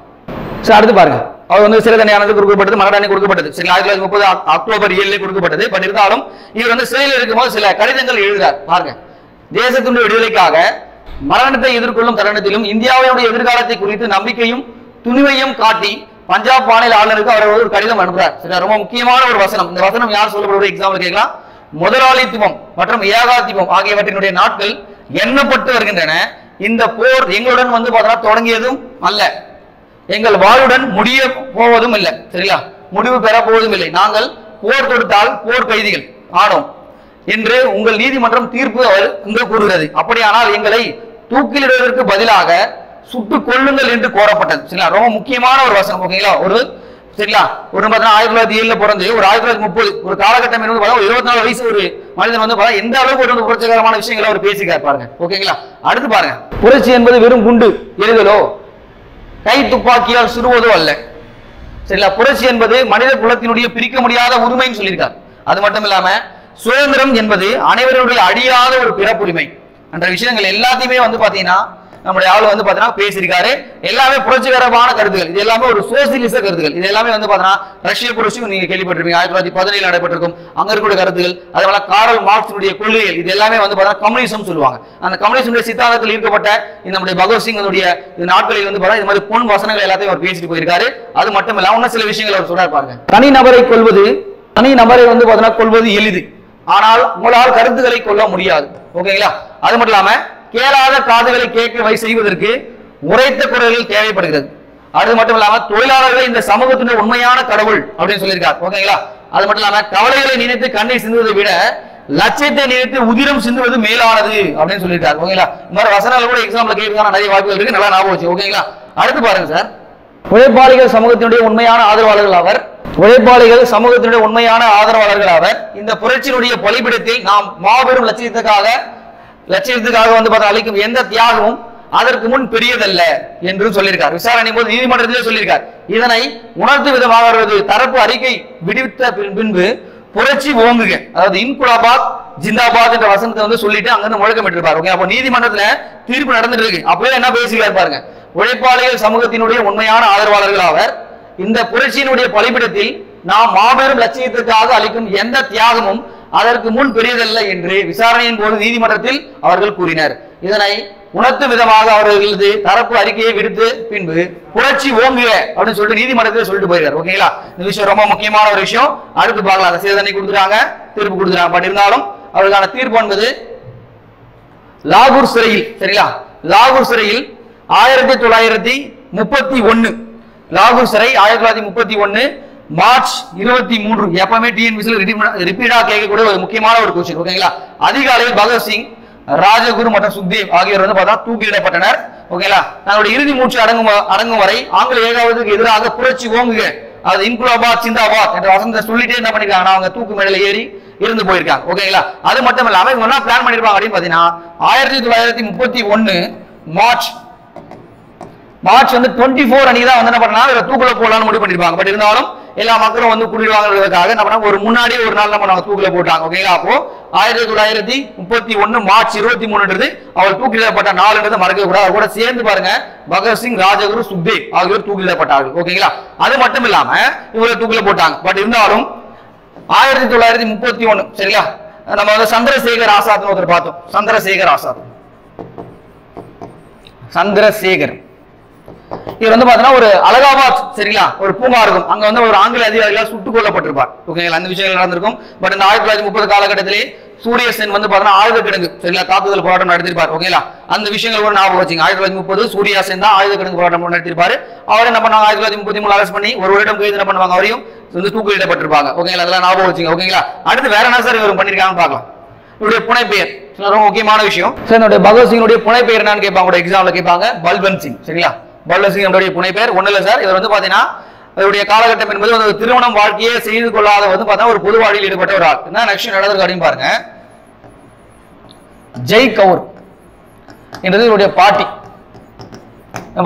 சார் அடுத்து பாருங்க, அவர் வந்து சிறை தண்டனை கொடுக்கப்பட்டது, மரண தண்டனை கொடுக்கப்பட்டது. சரி, 1930 அக்டோபர் 7 கொடுக்கப்பட்டது. பட் இருந்தாலும் இவர் வந்து சிறையில் இருக்கும்போது சில கடிதங்கள் எழுதுறார். பாருங்க, தேசத்தினுடைய விடுதலைக்காக மரணத்தை எதிர்கொள்ளும் தருணத்திலும் இந்தியாவுடைய எதிர்காலத்தை குறித்து நம்பிக்கையும் துணிவையும் காட்டி பஞ்சாப் மாநில ஆளுநருக்கு அவர் ஒரு கடிதம் அனுப்புறார். சரி, ரொம்ப முக்கியமான ஒரு வசனம். இந்த வசனம் யார் சொல்லப்படுற எக்ஸாம்பிள் கேட்கலாம். முதலாளித்துவம் மற்றும் ஏகாதிபம் ஆகியவற்றினுடைய நாட்கள் எண்ணப்பட்டு வருகின்றன. இந்த போர் எங்களுடன் வந்து பார்த்தா தொடங்கியதும் அல்ல, எங்கள் வாளுடன் முடிய போவதும் இல்லை. சரிங்களா? முடிவு பெற போவதும் இல்லை. நாங்கள் போர் தொடுத்தால் போர் கைதிகள் ஆனோம் என்று உங்கள் நீதிமன்றம் தீர்ப்பு அவர் இங்கு கூறுகிறது. அப்படியானால் எங்களை தூக்கிலிடுவதற்கு பதிலாக சுட்டுக் கொள்ளுங்கள் என்று கோரப்பட்டது. சரிங்களா? ரொம்ப முக்கியமான ஒரு வசனம். ஓகேங்களா? சரிங்களா? ஒரு 1907 பிறந்து ஒரு 1930 ஒரு காலகட்டம் 24 வயசு ஒரு மனிதன் வந்து எந்த அளவுக்கு ஒரு புரட்சிகரமான விஷயங்களை அவர் பேசிக்கார் பாருங்க. ஓகேங்களா? அடுத்து பாருங்க, புரட்சி என்பது வெறும் குண்டு எறிதலோ கை துப்பாக்கியால் சுடுவதோ அல்ல. சரிங்களா? புரட்சி என்பது மனித குலத்தினுடைய பிரிக்க முடியாத உரிமைன்னு சொல்லியிருக்கார். அது மட்டும் இல்லாம சுதந்திரம் என்பது அனைவருடைய அழியாத ஒரு பிறப்புரிமை என்ற விஷயங்கள் எல்லாத்தையுமே வந்து பாத்தீங்கன்னா நம்முடைய ஆளு வந்து பாத்தீங்கன்னா பேசியிருக்காரு. எல்லாமே புரட்சிகரமான கருத்துகள். இது எல்லாமே ஒரு சோசியலிச கருத்துகள். இது எல்லாமே வந்து பாத்தீங்கன்னா ரஷ்ய புரட்சியும் நீங்க கேள்விப்பட்டிருப்பீங்க, 1917 நடைபெற்றிருக்கும். அங்க இருக்கக்கூடிய கருத்துகள், அதே காரல் மார்க்ஸுடைய கொள்கைகள், இது எல்லாமே வந்து பாத்தீங்கன்னா கம்யூனிசம் சொல்லுவாங்க. அந்த கம்யூனிசமுடைய சித்தாந்தத்தில் ஈர்க்கப்பட்ட நம்முடைய பகத்சிங் நாட்களில் வந்து பாத்தீங்கன்னா இது மாதிரி பொன் வசனங்கள் எல்லாத்தையும் அவர் பேசிட்டு போயிருக்காரு. அது மட்டும் இல்ல இன்னும் சில விஷயங்கள் அவர் சொல்றாரு பாருங்க. தனி நபரை வந்து பாத்தீங்கன்னா கொள்வது எளிது, ஆனால் உங்களால் கருத்துக்களை கொள்ள முடியாது. ஓகேங்களா? அது மட்டும் இல்லாம கேளாத காதுகளை கேட்க செய்வதற்கு உரைத்த குரல்கள் தேவைப்படுகிறது. அது மட்டும் இல்லாம தொழிலாளர்கள் இந்த சமூகத்தினுடைய உண்மையான கடவுள் அப்படின்னு சொல்லியிருக்கார். ஓகேங்களா? அது மட்டும் இல்லாம கவலைகளை நினைத்து கண்ணீர் சிந்துவதை விட லட்சியத்தை நினைத்து உதிரம் சிந்துவது மேலானது அப்படின்னு சொல்லியிருக்காரு. ஓகேங்களா? இந்த மாதிரி வசனங்கள் கூட எக்ஸாம்ல கேட்கறதுக்கான நிறைய வாய்ப்புகள் இருக்கு. நல்லா ஞாபகம் வச்சு. ஓகேங்களா? அடுத்து பாருங்க சார், உழைப்பாளிகள் சமூகத்தினுடைய உண்மையான ஆதரவாளர்கள் அவர். உழைப்பாளிகள் சமூகத்தினுடைய உண்மையான ஆதரவாளர்கள் அவர். இந்த புரட்சியினுடைய பலிபிடத்தில் நாம் மாபெரும் லட்சியத்துக்காக வந்து பார்த்தா அளிக்கும் எந்த தியாகமும் அதற்கு முன் பெரியதல்ல என்று சொல்லியிருக்கார். விசாரணை போது நீதிமன்றத்திலே சொல்லியிருக்கார். இதனை உணர்த்தும் விதமாக அவரது தரப்பு அறிக்கை விடுவித்த பின்பு புரட்சி ஓங்குக, அதாவது இன்குலாபாத் ஜிந்தாபாத் என்ற வசனத்தை வந்து சொல்லிட்டு அங்கிருந்து முழக்கமிட்டிருப்பார். ஓகே, அப்போ நீதிமன்றத்துல தீர்ப்பு நடந்துட்டு இருக்கு. அப்பவே என்ன பேசிக்கிறார் பாருங்க, உழைப்பாளிகள் சமூகத்தினுடைய உண்மையான ஆதரவாளர்கள் அவர். இந்த புரட்சியினுடைய பலிபிடத்தில் நாம் மாபெரும் லட்சியத்திற்காக அளிக்கும் எந்த தியாகமும் அதற்கு முன் பெரியதல்ல என்று விசாரணையின் போது நீதிமன்றத்தில் அவர்கள் கூறினர். இதனை உணர்த்தும் விதமாக அவர்களது தரப்பு அறிக்கையை விடுத்து பின்பு புரட்சி ஓங்குக அப்படின்னு சொல்லிட்டு நீதிமன்றத்தில் சொல்லிட்டு போயிருக்காரு. ஓகேங்களா, இந்த விஷயம் ரொம்ப முக்கியமான ஒரு விஷயம். அடுத்து பார்க்கலாம். சிறை தண்டனை கொடுத்துறாங்க, தீர்ப்பு கொடுத்துறாங்க. பட் இருந்தாலும் அவர்களுக்கான தீர்ப்பு என்பது லாகூர் சிறையில், சரிங்களா, லாகூர் சிறையில் 1931 லாகூர் சிறை 1931 மார்ச் 23. எப்பவுமே டிஎன்பிசியில் ரிப்பீட்டா கேட்கக்கூடிய ஒரு முக்கியமான ஒரு கொஸ்டின். ஓகேங்களா, அதிகாலையில் பகத்சிங், ராஜகுரு மற்றும் சுக்தேவ் ஆகியோர் வந்து பார்த்தா தூக்கிலிடப்பட்டனர். ஓகேங்களா, தங்களுடைய இறுதி மூச்சு அடங்கும் வரை ஆங்கில ஏகாதிபத்தியத்துக்கு எதிராக புரட்சி ஓங்குக, அது இன்குலாபாத் ஜிந்தாபாத் என்ற வசனத்தை சொல்லிட்டே என்ன பண்ணிருக்காங்க, அவங்க தூக்கு மேடையில ஏறி இருந்து போயிருக்காங்க. ஓகேங்களா, அது மட்டும் இல்லாம இவங்க என்ன பிளான் பண்ணிருப்பாங்க அப்படின்னு பாத்தீங்கன்னா 1931 மார்ச் வந்து 24 அன்னைக்கு தான் வந்து என்ன பண்ணா தூக்குல போடலாம்னு முடிவு பண்ணிருப்பாங்க. பட் இருந்தாலும் எல்லா மக்களும் வந்து கூடிடுவாங்கிறதுக்காக என்ன பண்ணாங்க, ஒரு முன்னாடியே ஒரு நாள் என்ன பண்ணாங்க, தூக்குல போட்டாங்க. ஓகேங்களா, அப்போ 1931 மார்ச் 23 அவர் தூக்கிலிடப்பட்ட நாள்ன்றது மறக்க கூடாது. அவர் கூட சேர்ந்து பாருங்க பகத்சிங், ராஜகுரு, சுக்தேவ் ஆகியோர் தூக்கிலிடப்பட்டார்கள். ஓகேங்களா, அது மட்டும் இல்லாம இவரை தூக்கில போட்டாங்க. பட் இருந்தாலும் 1931 சரிங்களா, நம்ம வந்து சந்திரசேகர் ஆசாத் ஒருத்தர் பார்த்தோம். சந்திரசேகர் இவர் வந்து பாத்தீங்கன்னா ஒரு அலகாபாத் சரிங்களா ஒரு பூங்கா இருக்கும், அங்க வந்து ஒரு ஆங்கில அதிகாரிகளால் சுட்டுக் கொல்லப்பட்டிருப்பார். ஓகேங்களா, அந்த விஷயங்கள் நடந்திருக்கும். பட் இந்த 1930 காலகட்டத்திலே சூரிய சென் வந்து பாத்தீங்கன்னா ஆயுத கிடங்கு சரிங்களா தாக்குதல் போராட்டம் நடத்திருப்பார். ஓகேங்களா, அந்த விஷயங்கள் ஒரு ஞாபகம் வச்சுங்க. 1930 சூர்யா சென் தான் ஆயுத கிடங்கு போராட்டம் நடத்திருப்பாரு. அவர் என்ன பண்ணாங்க, 1933 அரெஸ்ட் பண்ணி ஒரு வருடம் கைது என்ன பண்ணுவாங்க, அவரையும் வந்து தூக்கிலிடப்பட்டிருப்பாங்க. ஓகேங்களா, அதெல்லாம் ஞாபகம் வச்சுங்க. ஓகேங்களா, அடுத்து வேற என்ன சார் இவர் பண்ணிருக்காங்கன்னு பார்க்கலாம். இவருடைய புனைப்பெயர் ரொம்ப முக்கியமான விஷயம். என்னுடைய பகத்சிங்குடைய புனைப்பெயர் என்னன்னு கேட்பாங்க, எக்ஸாம்ல கேட்பாங்க. பல்வந்த் சிங் சரிங்களா, பல்வந்த் சிங் நம்மளுடைய புனைப்பெயர் ஒண்ணு இல்ல சார். இவர் வந்து பாத்தீங்கன்னா இவருடைய காலகட்டம் என்பது ஒரு திருமணம் வாழ்க்கையே செய்து கொள்ளாத வந்து பார்த்தா ஒரு பொது வாழ்வில் ஈடுபட்ட ஒரு ஆள். என்ன நெக்ஸ்ட் நடந்திருக்கு அப்படின்னு பாருங்க. ஜெய் கவுர் என்றது இவருடைய பாட்டி.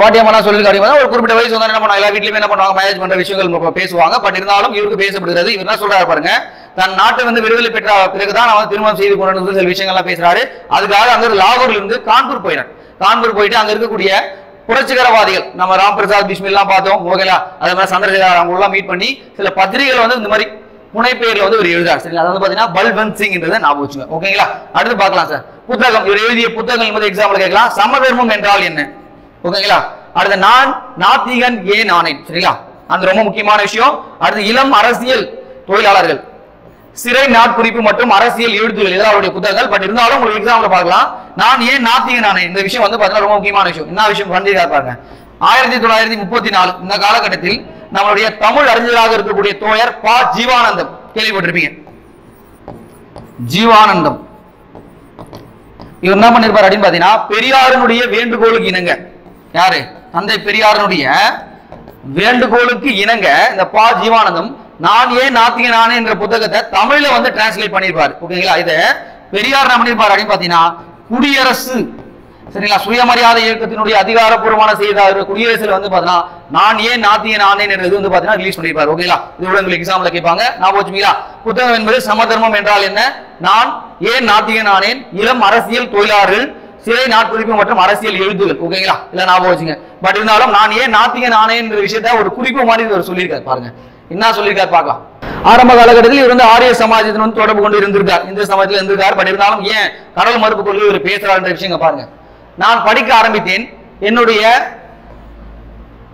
பாட்டி அம்மா சொல்லிருக்காங்க, ஒரு குறிப்பிட்ட வயசு வந்து என்ன பண்ணுவாங்க, எல்லா வீட்லயுமே என்ன பண்ணுவாங்க, மேரேஜ் பண்ற விஷயங்கள் பேசுவாங்க. பட் இருந்தாலும் இவருக்கு பேசப்படுகிறது. இவர் என்ன சொல்றாரு பாருங்க, தன் நாட்டை வந்து விடுதலை பெற்ற பிறகுதான் அவன் திருமணம் செய்து கொண்டு சில விஷயங்கள்லாம் பேசுறாரு. அதுக்காக அங்க லாகூர்ல இருந்து கான்பூர் போயினார். கான்பூர் போயிட்டு அங்க இருக்கக்கூடிய புரட்சிகரவாதிகள் நம்ம ராம் பிரசாத் பிஸ்மில் எல்லாம் பார்த்தோம். ஓகேங்களா, அதே மாதிரி சந்திரசேகர் அவங்க எல்லாம் மீட் பண்ணி சில பத்திரிகைகள் வந்து இந்த மாதிரி புனைப்பெயர்ல வந்து ஒரு எழுதார். சரிங்களா, அதாவது பாத்தீங்கன்னா பல்வந்த் சிங் என்றதை ஞாபகம் வச்சுங்க. ஓகேங்களா, அடுத்து பார்க்கலாம் சார். புத்தகம் இவர் எழுதிய புத்தகம் என்பது எக்ஸாம்பிள் கேட்கலாம். சமதர்மம் என்றால் என்ன? ஓகேங்களா, அடுத்து நான் நாத்திகன் ஏன் ஆனேன் சரிங்களா, அந்த ரொம்ப முக்கியமான விஷயம். அடுத்து இளம் அரசியல் தொழிலாளர்கள், சிறை நாட்குறிப்பு மற்றும் அரசியல் எழுத்துகள், இதெல்லாம் அவருடைய புத்தகங்கள். பட் இருந்தாலும் உங்களுக்கு எக்ஸாம்பிள் பார்க்கலாம். நான் ஏன் நாத்திகன் ஆனேன் இந்த விஷயம் வந்து பாத்தீங்கன்னா ரொம்ப முக்கியமான விஷயம். என்ன விஷயம் பண்ணிருக்காரு பாருங்க. 1934 இந்த காலகட்டத்தில் நம்மளுடைய தமிழ் அறிஞராக இருக்கக்கூடிய தோழர் ப. ஜீவானந்தம் கேள்விப்பட்டிருப்பீங்க. ஜீவானந்தம் இவர் என்ன பண்ணிருப்பார் அப்படின்னு பாத்தீங்கன்னா, பெரியாரினுடைய வேண்டுகோளுக்கு இணங்க, யாரு தந்தை பெரியாரினுடைய வேண்டுகோளுக்கு இணங்க இந்த ப. ஜீவானந்தம் நான் ஏன் நாத்திகன் ஆனேன் என்ற புத்தகத்தை தமிழ்ல வந்து டிரான்ஸ்லேட் பண்ணிருப்பாரு. ஓகேங்களா, இத பெரியார் என்ன பண்ணிருப்பாரு அப்படின்னு பாத்தீங்கன்னா, குடியரசு சரிங்களா சுயமரியாதை இயக்கத்தினுடைய அதிகாரப்பூர்வமான செய்தியாக குடியரசுல வந்து பாத்தீங்கன்னா நான் ஏன் நாத்திகன் ஆனேன் என்றது வந்து பாத்தீங்கன்னா ரிலீஸ் பண்ணிருப்பாரு. ஓகேங்களா, இது உங்களுக்கு எக்ஸாம்ல கேட்பாங்க, ஞாபகம் வச்சுங்களா. புத்தகம் என்பது சமதர்மம் என்றால் என்ன, நான் ஏன் நாத்திகன் ஆனேன், இளம் அரசியல் தொழிலாளர்கள், சிறை நாட்குறிப்பு மற்றும் அரசியல் எழுத்துகள். ஓகேங்களா, இல்ல ஞாபகம் வச்சுங்க. பட் இருந்தாலும் நான் ஏன் நாத்திகன் ஆனேன் என்ற விஷயத்த ஒரு குறிப்பு மாதிரி இவர் சொல்லியிருக்காரு பாருங்க. என்ன சொல்லியிருக்காரு பார்க்கலாம். ஆரம்ப காலகட்டத்தில் இவர் வந்து ஆரிய சமாஜத்தின் வந்து தொடர்பு கொண்டு இருந்திருக்கார், இந்த சமயத்தில் இருந்திருக்கார். பட் இருந்தாலும் ஏன் கடவுள் மறுப்பு கொள்கை இவர் பேசுறார் என்ற விஷயங்க பாருங்க. நான் படிக்க ஆரம்பித்தேன், என்னுடைய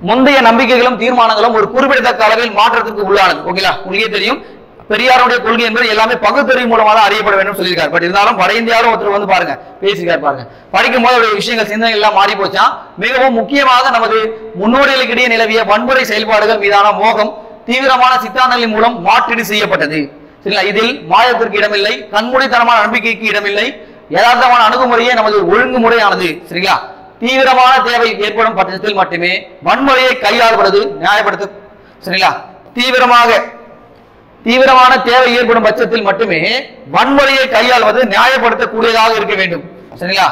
முந்தைய நம்பிக்கைகளும் தீர்மானங்களும் ஒரு குறிப்பிடத்தக்க அளவில் மாற்றத்திற்கு உள்ளானது. ஓகேங்களா, உங்களுக்கே தெரியும் பெரியாருடைய கொள்கை என்பது எல்லாமே பகுத்தறிவு மூலமாக தான் அறியப்பட வேண்டும் சொல்லியிருக்காரு. பட் இருந்தாலும் வட இந்தியாவில் ஒருத்தர் வந்து பாருங்க பேசியிருக்காரு பாருங்க. படிக்கும் போது அவருடைய விஷயங்கள் சிந்தனை எல்லாம் மாறி போச்சா. மிகவும் முக்கியமாக நமது முன்னோடிகளுக்கிடையே நிலவிய வன்முறை செயல்பாடுகள் மீதான மோகம் தீவிரமான சித்தாந்தங்களின் மூலம் மாற்றீடு செய்யப்பட்டது. சரிங்களா, இதில் மாயத்திற்கு இடமில்லை, கண்மூடித்தனமான நம்பிக்கைக்கு இடமில்லை, யதார்த்தமான அணுகுமுறையே நமது ஒழுங்குமுறையானது. சரிங்களா, தீவிரமான தேவை ஏற்படும் பட்சத்தில் மட்டுமே வன்முறையை கையாள்வது நியாயப்படுத்த சரிங்களா தீவிரமான தேவை ஏற்படும் பட்சத்தில் மட்டுமே வன்முறையை கையாள்வது நியாயப்படுத்தக்கூடியதாக இருக்க வேண்டும். சரிங்களா,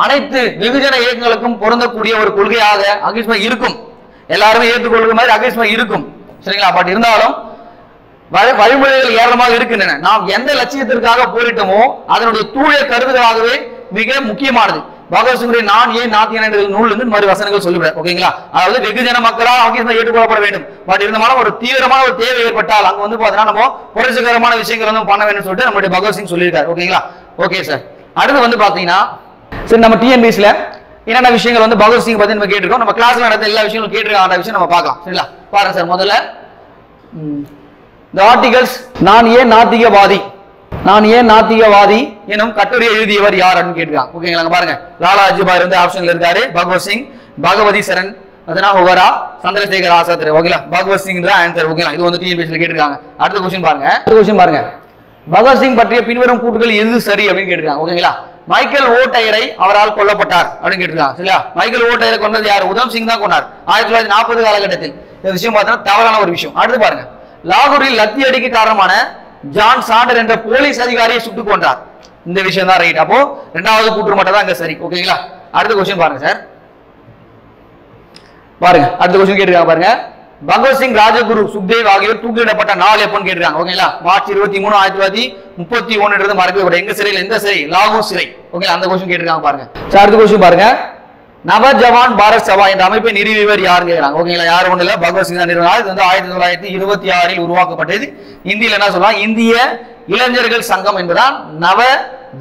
அனைத்து வெகுஜன இயக்கங்களுக்கும் பொருந்தக்கூடிய ஒரு கொள்கையாக அகிம்சை இருக்கும். எல்லாருமே ஏற்றுக்கொள்கிற மாதிரி அகைன்ஸ்ட் இருக்கும் சரிங்களா. பட் இருந்தாலும் வழிமுறைகள் ஏராளமாக இருக்கின்றன. நாம் எந்த லட்சியத்திற்காக போரிட்டோமோ அதனுடைய தூய கருதுகளாகவே மிக முக்கியமானது. பகவத்சிங்குடைய நான் ஏன் நாத்தியன் என்ற நூல் இந்த மாதிரி வசனங்கள் சொல்லிவிட ஓகேங்களா. அதாவது வெகுஜன மக்களால் ஆகிய ஏற்றுக்கொள்ளப்பட வேண்டும். பட் இருந்தாலும் ஒரு தீவிரமான ஒரு தேவை ஏற்பட்டால் அங்க வந்து பாத்தீங்கன்னா நம்ம புரட்சிகரமான விஷயங்கள் வந்து பண்ண வேண்டும் சொல்லிட்டு நம்மளுடைய பகவத்சிங் சொல்லியிருக்காரு ஓகேங்களா. Okay sir. அடுத்து வந்து பாத்தீங்கன்னா சரி நம்ம டிஎன்பிஎஸ்ல என்னென்ன விஷயங்கள் வந்து பகவத்சிங் பத்தி நம்ம கேட்டிருக்கோம். நம்ம கிளாஸ்ல நடந்த எல்லா விஷயங்களும் கேட்டிருக்காங்க விஷயம் நம்ம பார்க்கலாம் சரிங்களா. பாருங்க சார். முதல்ல The articles நான் ஏன் நாத்திகவாதி எனும் கட்டுரை எழுதியவர் யார் அப்படின்னு கேட்டிருக்காங்க ஓகேங்களா. பாருங்க லாலா லஜ்பாய் வந்து ஆப்ஷன்ல இருக்காரு. பகவத்சிங், பகவதி சரண், அதனா ஹோவரா, சந்திரசேகர் ஆசாத் ஓகேங்களா. பகவத்சிங் தான் ஆன்சர் ஓகேங்களா. இது வந்து டிஎன்பிஎஸ்ல கேட்டிருக்காங்க. அடுத்த क्वेश्चन பாருங்க. பகவத்சிங் பற்றிய பின்வரும் கூற்றுகள் எது சரி அப்படின்னு கேட்டிருக்காங்க ஓகேங்களா. மைக்கேல் ஓ டயரை அவரால் கொல்லப்பட்டார் அப்படின்னு கேட்டிருக்காங்க சரிங்களா. மைக்கேல் ஓ டயரை கொண்டது யார்? உதம் சிங் தான் கொண்டார் 1940 காலகட்டத்தில். இந்த விஷயம் பார்த்தா தவறான ஒரு விஷயம். அடுத்து பாருங்க. லாகூரில் லத்தி அடிக்கு காரணமான ஜான் சாண்டர் என்ற போலீஸ் அதிகாரியை சுட்டுக் கொண்டார். இந்த விஷயம் தான் ரைட். அப்போ இரண்டாவது கூற்று மட்டும் தான் அங்க சரி ஓகேங்களா. அடுத்த क्वेश्चन பாருங்க சார். பாருங்க அடுத்த क्वेश्चन கேட்டிருக்காங்க பாருங்க. பகவத்சிங், ராஜகுரு, சுக்தேவ் ஆகியோர் தூக்கிலிடப்பட்ட நாள் எப்பன்னு கேட்டிருக்காங்க ஓகேங்களா. மார்ச் 23, 1931 மறக்கக்கூடாது. எங்க சிறையில்? எந்த சிறை? லாகூர் சிறை ஓகே. அந்த क्वेश्चन கேட்டிருக்காங்க பாருங்க. அடுத்த क्वेश्चन பாருங்க. நவ ஜவான் பாரத் சபா என்ற அமைப்பை நிறுவியவர் யார் கேட்கிறாங்க ஓகேங்களா. யாரும் ஒண்ணு இல்ல, பகவத்சிங் தான் நிறுவனார். இது வந்து 1926 உருவாக்கப்பட்டது. இந்தியில என்ன சொல்லலாம்? இந்திய இளைஞர்கள் சங்கம் என்பதுதான் நவ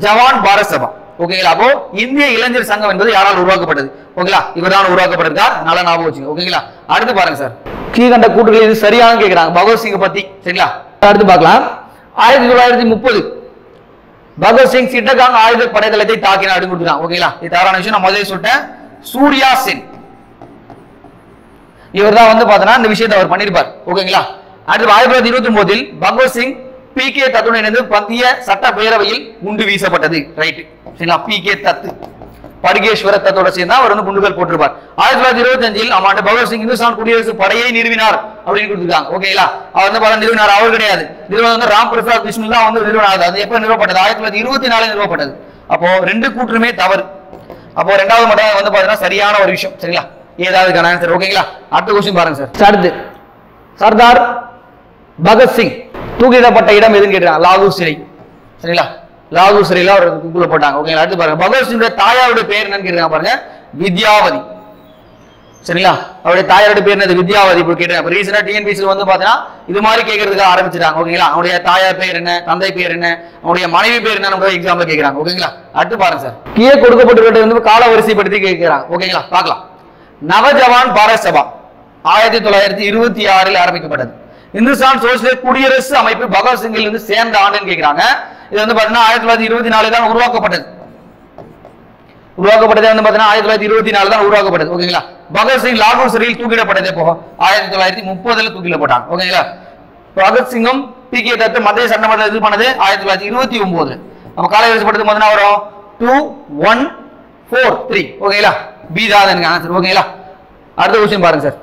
ஜவான் பாரத் சபா ஓகேங்களா. அப்போ இந்திய இளைஞர் சங்கம் என்பது யாரால் உருவாக்கப்பட்டது ஓகேங்களா. இவர்தான் உருவாக்கப்பட்டிருக்கார். நல்லா ஞாபகம் வச்சுங்க ஓகேங்களா. அடுத்து பாருங்க சார். கீழ்கண்ட கூற்றுகள் இது சரியான கேட்கிறாங்க பகவத்சிங் பத்தி சரிங்களா. அடுத்து பார்க்கலாம். 1930 பகவத்சிங் சிட்டகாங் ஆயுத படைத்தளத்தை தாக்கினார் அப்படின்னு கொடுத்துருக்காங்க ஓகேங்களா. இது தவறான விஷயம். நான் முதல்ல சொல்லிட்டேன். சூர்யா சென் இவர் தான் வந்து பாத்தீங்கன்னா இந்த விஷயத்தை அவர் பண்ணிருப்பார் ஓகேங்களா. அடுத்து 1929 பகவத்சிங் PK தத்துடன் இணைந்து மத்திய சட்ட பேரவையில் குண்டு வீசப்பட்டது ரைட் சரிங்களா. PK தத்து படுகேஸ்வர தத்தோட சேர்ந்து அவர் வந்து குண்டுகள் போட்டிருப்பார். 1925 ஆமாண்டு பகவத்சிங் இந்துஸ்தான் குடியரசு படையை நிறுவினார் அப்படின்னு கொடுத்துருக்காங்க ஓகேங்களா. அவர் வந்து பார்த்தா நிறுவினார் அவர் கிடையாது. நிறுவனம் வந்து ராம் பிரசாத் விஷ்ணு தான் வந்து நிறுவனம். அது எப்ப நிறுவப்பட்டது? 1924 நிறுவப்பட்டது. அப்போ ரெண்டு கூற்றுமே தவறு. அப்போ ரெண்டாவது மட்டும் வந்து பாத்தீங்கன்னா சரியான ஒரு விஷயம் சரிங்களா. ஏதாவது ஆன்சர் ஓகேங்களா. அடுத்த क्वेश्चन பாருங்க சார். அடுத்து சர்தார் பகத்சிங் தூக்கிலிடப்பட்ட இடம் எதுன்னு கேட்டாங்க. லாகூர் சிறை சரிங்களா. லாகூர் சிறையில அவர் தூக்கிலிடப்பட்டாங்க ஓகேங்களா. அடுத்து பாருங்க. பகத்சிங் தாயாருடைய பேர் என்னன்னு கேட்டாங்க பாருங்க. வித்யாவதி சரிங்களா. அவருடைய தாயாருடைய பேர் என்னது? வித்யாவதி. இப்போ கேட்டாங்க. ரீசனா டிஎன்பிஎஸ்சி வந்து பாத்தீங்கன்னா இது மாதிரி கேட்கறதுக்கு ஆரம்பிச்சிட்டாங்க ஓகேங்களா. அவருடைய தாயார் பேர் என்ன, தந்தை பேர் என்ன, அவருடைய மனைவி பேர் என்ன நம்ம எக்ஸாம்ல கேட்கறாங்க ஓகேங்களா. அடுத்து பாருங்க சார். கீழே கொடுக்கப்பட்டிருக்கிறது வந்து கால வரிசைப்படுத்தி கேட்கிறாங்க ஓகேங்களா. பார்க்கலாம். நவஜவான் பாரத் சபா 1926 ஆரம்பிக்கப்பட்டது. இந்துஸ்தான் சோசியலிஸ்ட் குடியரசு அமைப்பு பகத்சிங்கில் இருந்து சேர்ந்த ஆண்டுன்னு கேட்கிறாங்க. இது வந்து பாத்தீங்கன்னா 1924 தான் உருவாக்கப்பட்டது. வந்து பாத்தீங்கன்னா 1924 தான் உருவாக்கப்பட்டது ஓகேங்களா. பகத்சிங் லாகூர் சிறையில் தூக்கிடப்பட்டது எப்போ? 1930 தூக்கிடப்பட்டாங்க ஓகேங்களா. பகத்சிங்கும் PK தத்து மத்திய சட்டமன்றத்தில் இது பண்ணது 1929. அப்ப கால வரிசைப்படுத்தும் போது வரும் 2 1 4 3 ஓகேங்களா. பி தான் ஆன்சர் ஓகேங்களா. அடுத்த क्वेश्चन பாருங்க சார்.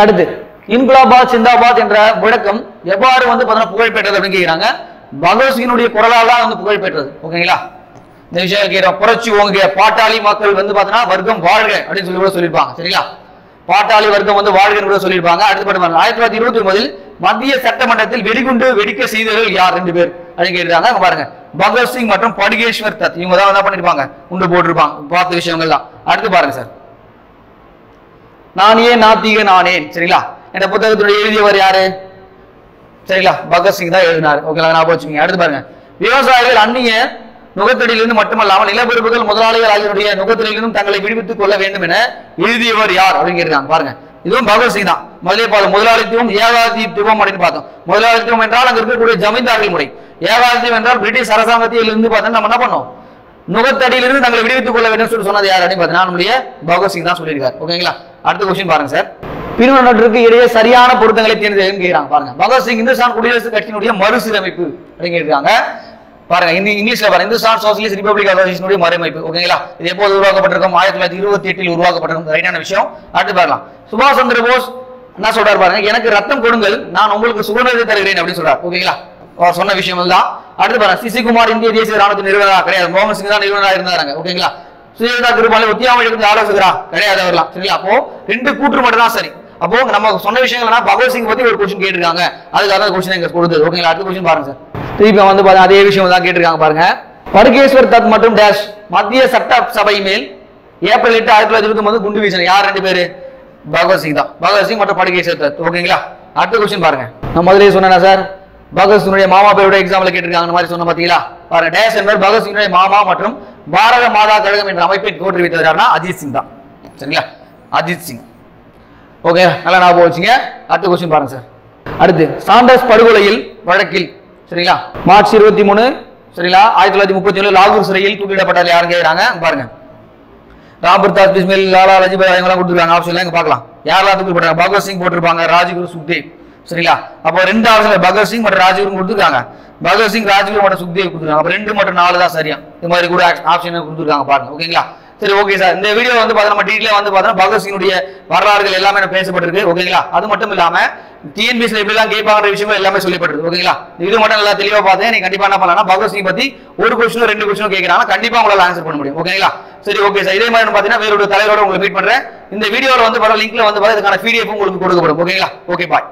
அடுத்து இன்குலாபாத் சிந்தாபாத் என்ற முழக்கம் எவ்வாறு வந்து பாத்தீங்கன்னா புகழ் பெற்றது அப்படின்னு கேட்கிறாங்க. பகத்சிங்கினுடைய குரலால் தான் வந்து புகழ் பெற்றது ஓகேங்களா. இந்த விஷயம் கேட்கிறோம். புரட்சி ஓங்குக, பாட்டாளி மக்கள் வந்து பாத்தீங்கன்னா வர்க்கம் வாழ்க அப்படின்னு சொல்லி கூட சொல்லியிருப்பாங்க சரிங்களா. பாட்டாளி வர்க்கம் வந்து வாழ்கன்னு கூட சொல்லியிருப்பாங்க. அடுத்து 1929 மத்திய சட்டமன்றத்தில் வெடிகுண்டு வெடிக்க செய்தவர்கள் யார்? 2 பேர் அப்படின்னு கேட்கிறாங்க. பாருங்க பகத்சிங் மற்றும் படுகேஸ்வர் தத் இவங்க தான் என்ன பண்ணிருப்பாங்க? குண்டு போட்டிருப்பாங்க. பார்த்த விஷயங்கள் தான். அடுத்து பாருங்க சார். நான் ஏன் நாத்திக நானேன் சரிங்களா. இந்த புத்தகத்துடைய எழுதியவர் யாரு? சரிங்களா. பகத்சிங் தான் எழுதினார் ஓகேங்களா. ஞாபகம் வச்சுக்கோங்க. அடுத்து பாருங்க. விவசாயிகள் அந்நிய நுகத்தடியிலிருந்து மட்டுமல்லாமல் நிலப்பரப்புகள் முதலாளிகள் ஆகியோருடைய நுகத்தடியிலிருந்தும் தங்களை விடுவித்துக் கொள்ள வேண்டும் என எழுதியவர் யார் அப்படின்னு கேட்கிறாங்க. பாருங்க இதுவும் பகத்சிங் தான். முதலே பார்த்தோம் முதலாளித்துவம் ஏகாதிபத்தியம் அப்படின்னு பார்த்தோம். முதலாளித்துவம் என்றால் அங்க இருக்கக்கூடிய ஜமீன்தார்கள் முறை. ஏகாதிபத்தியம் என்றால் பிரிட்டிஷ் அரசாங்கத்தில் இருந்து பார்த்தா நம்ம என்ன பண்ணோம்? நுகத்தடியிலிருந்து தங்களை விடுவித்துக் கொள்ள வேண்டும் சொல்லி சொன்னது யார் அப்படின்னு பார்த்தீங்கன்னா நம்முடைய பகத்சிங் தான் சொல்லியிருக்காரு ஓகேங்களா. அடுத்த क्वेश्चन பாருங்க சார். பிரிவினருக்கு இடையே சரியான பொருத்தங்களை தேர்ந்தெடுக்க கேட்கிறாங்க. பாருங்க பகத்சிங் இந்துஸ்தான் குடியரசு கட்சியினுடைய மறுசீரமைப்பு அப்படின்னு கேட்கிறாங்க. பாருங்க இங்கிலீஷ்ல பாருங்க. இந்துஸ்தான் சோசியலிஸ்ட் ரிபப்ளிக் அசோசியேஷனுடைய மறுமைப்பு ஓகேங்களா. இது எப்போது உருவாக்கப்பட்டிருக்கும்? 1928 உருவாக்கப்பட்டிருக்கும். ரைட்டான விஷயம். அடுத்து பார்க்கலாம். சுபாஷ் சந்திர போஸ் என்ன சொல்றாரு பாருங்க. எனக்கு ரத்தம் கொடுங்கள், நான் உங்களுக்கு சுதந்திரத்தை தருகிறேன் அப்படின்னு சொல்றாரு ஓகேங்களா. அவர் சொன்ன விஷயம் தான். அடுத்து பாருங்க. சிசிகுமார் இந்திய தேசிய ராணுவத்தின் நிறுவனர் கிடையாது. மோகன் சிங் தான் நிறுவனராக இருந்தாங்க ஓகேங்களா. சுயதா திருப்பாலை ஒத்தியாமை ஆலோசகரா கிடையாது வரலாம் சரிங்களா. அப்போ 2 கூற்று மட்டும் தான் சரி. அப்போ நம்ம சொன்ன விஷயங்கள்னா பகவத்சிங் பத்தி ஒரு கொஸ்டின் கேட்டிருக்காங்க, அதுக்காக கொஸ்டின் எங்க கொடுத்தது. ஓகேங்களா. அடுத்த கொஸ்டின் பாருங்க சார். திருப்பி வந்து பாருங்க அதே விஷயம் தான் கேட்டிருக்காங்க பாருங்க. படுகேஸ்வர் தத் மற்றும் டேஷ் மத்திய சட்ட சபை மேல் ஏப்ரல் 8 1929 குண்டு வீசின யார் 2 பேரு? பகவத்சிங் தான். பகவத்சிங் மற்றும் படுகேஸ்வர் தத். ஓகேங்களா. அடுத்த கொஸ்டின் பாருங்க. நான் முதலே சொன்னேன் சார், பகத்சிங்குடைய மாமா பேரோட எக்ஸாம்ல கேட்டிருக்காங்க மாதிரி சொன்ன பாத்தீங்களா. பாருங்க டேஷ் என்பவர் பகத்சிங்குடைய மாமா மற்றும் பாரத மாதா கழகம் என்ற அமைப்பை தோற்றுவித்தவர் யாருன்னா அஜித் சிங் தான். சரிங்களா. அஜித் சிங். ஓகே, நல்லா ஞாபகம் வச்சுங்க. அடுத்த கொஸ்டின் பாருங்க சார். அடுத்து சாண்டர்ஸ் படுகொலையில் வழக்கில் சரிங்களா மார்ச் 23 சரிங்களா 1937 லாகூர் சிறையில் தூக்கிலிடப்பட்டார் யாருங்க கேக்குறாங்க பாருங்க. ராம்பர் தாஸ் பிஸ்மில், லாலா லஜபதி ராய் எல்லாம் கொடுத்துருக்காங்க. ஆப்ஷன்ல இங்க பார்க்கலாம். யாரெல்லாம் தூக்கிலிடப்பட்டாங்க? பகத்சிங் போட்டிருப்பாங்க, ராஜ்குரு, சுக்தேவ். சரிங்களா. அப்போ 2 ஆப்ஷன் பகத்சிங் மற்றும் ராஜ்குரு கொடுத்துருக்காங்க. பகத்சிங், ராஜ்குரு மற்றும் சுக்தேவ் கொடுத்துருக்காங்க. அப்போ 2 மற்றும் 4 தான் சரியா. இது மாதிரி கூட ஆப்ஷன் கொடுத்துருக்காங்க பாருங்க. ஓகேங்களா. சரி ஓகே சார். இந்த வீடியோ வந்து பார்த்தா நம்ம டீட்டெயிலாக வந்து பார்த்தா பகத்சிங்குடைய வரலாறுகள் எல்லாமே பேசப்பட்டிருக்கு. ஓகேங்களா. அது மட்டும் இல்லாம டிஎன்பிஎஸ்ல எப்படிலாம் கேட்பாங்கிற விஷயங்கள் எல்லாமே சொல்லப்பட்டிருக்கு. ஓகேங்களா. இது மட்டும் நல்லா தெளிவாக பார்த்தேன். நீங்க கண்டிப்பா என்ன பண்ணலாம், பகத்சிங் பத்தி ஒரு கொஸ்டினோ 2 கொஸ்டினோ கேட்கறாங்க, கண்டிப்பா உங்களால ஆன்சர் பண்ண முடியும். ஓகேங்களா. சரி ஓகே சார். இதே மாதிரி பாத்தீங்கன்னா வேற ஒரு தலைவரோட உங்களை மீட் பண்றேன். இந்த வீடியோல வந்து வர லிங்க்ல வந்து இதுக்கான PDF உங்களுக்கு கொடுக்கப்படும். ஓகேங்களா. Okay bye.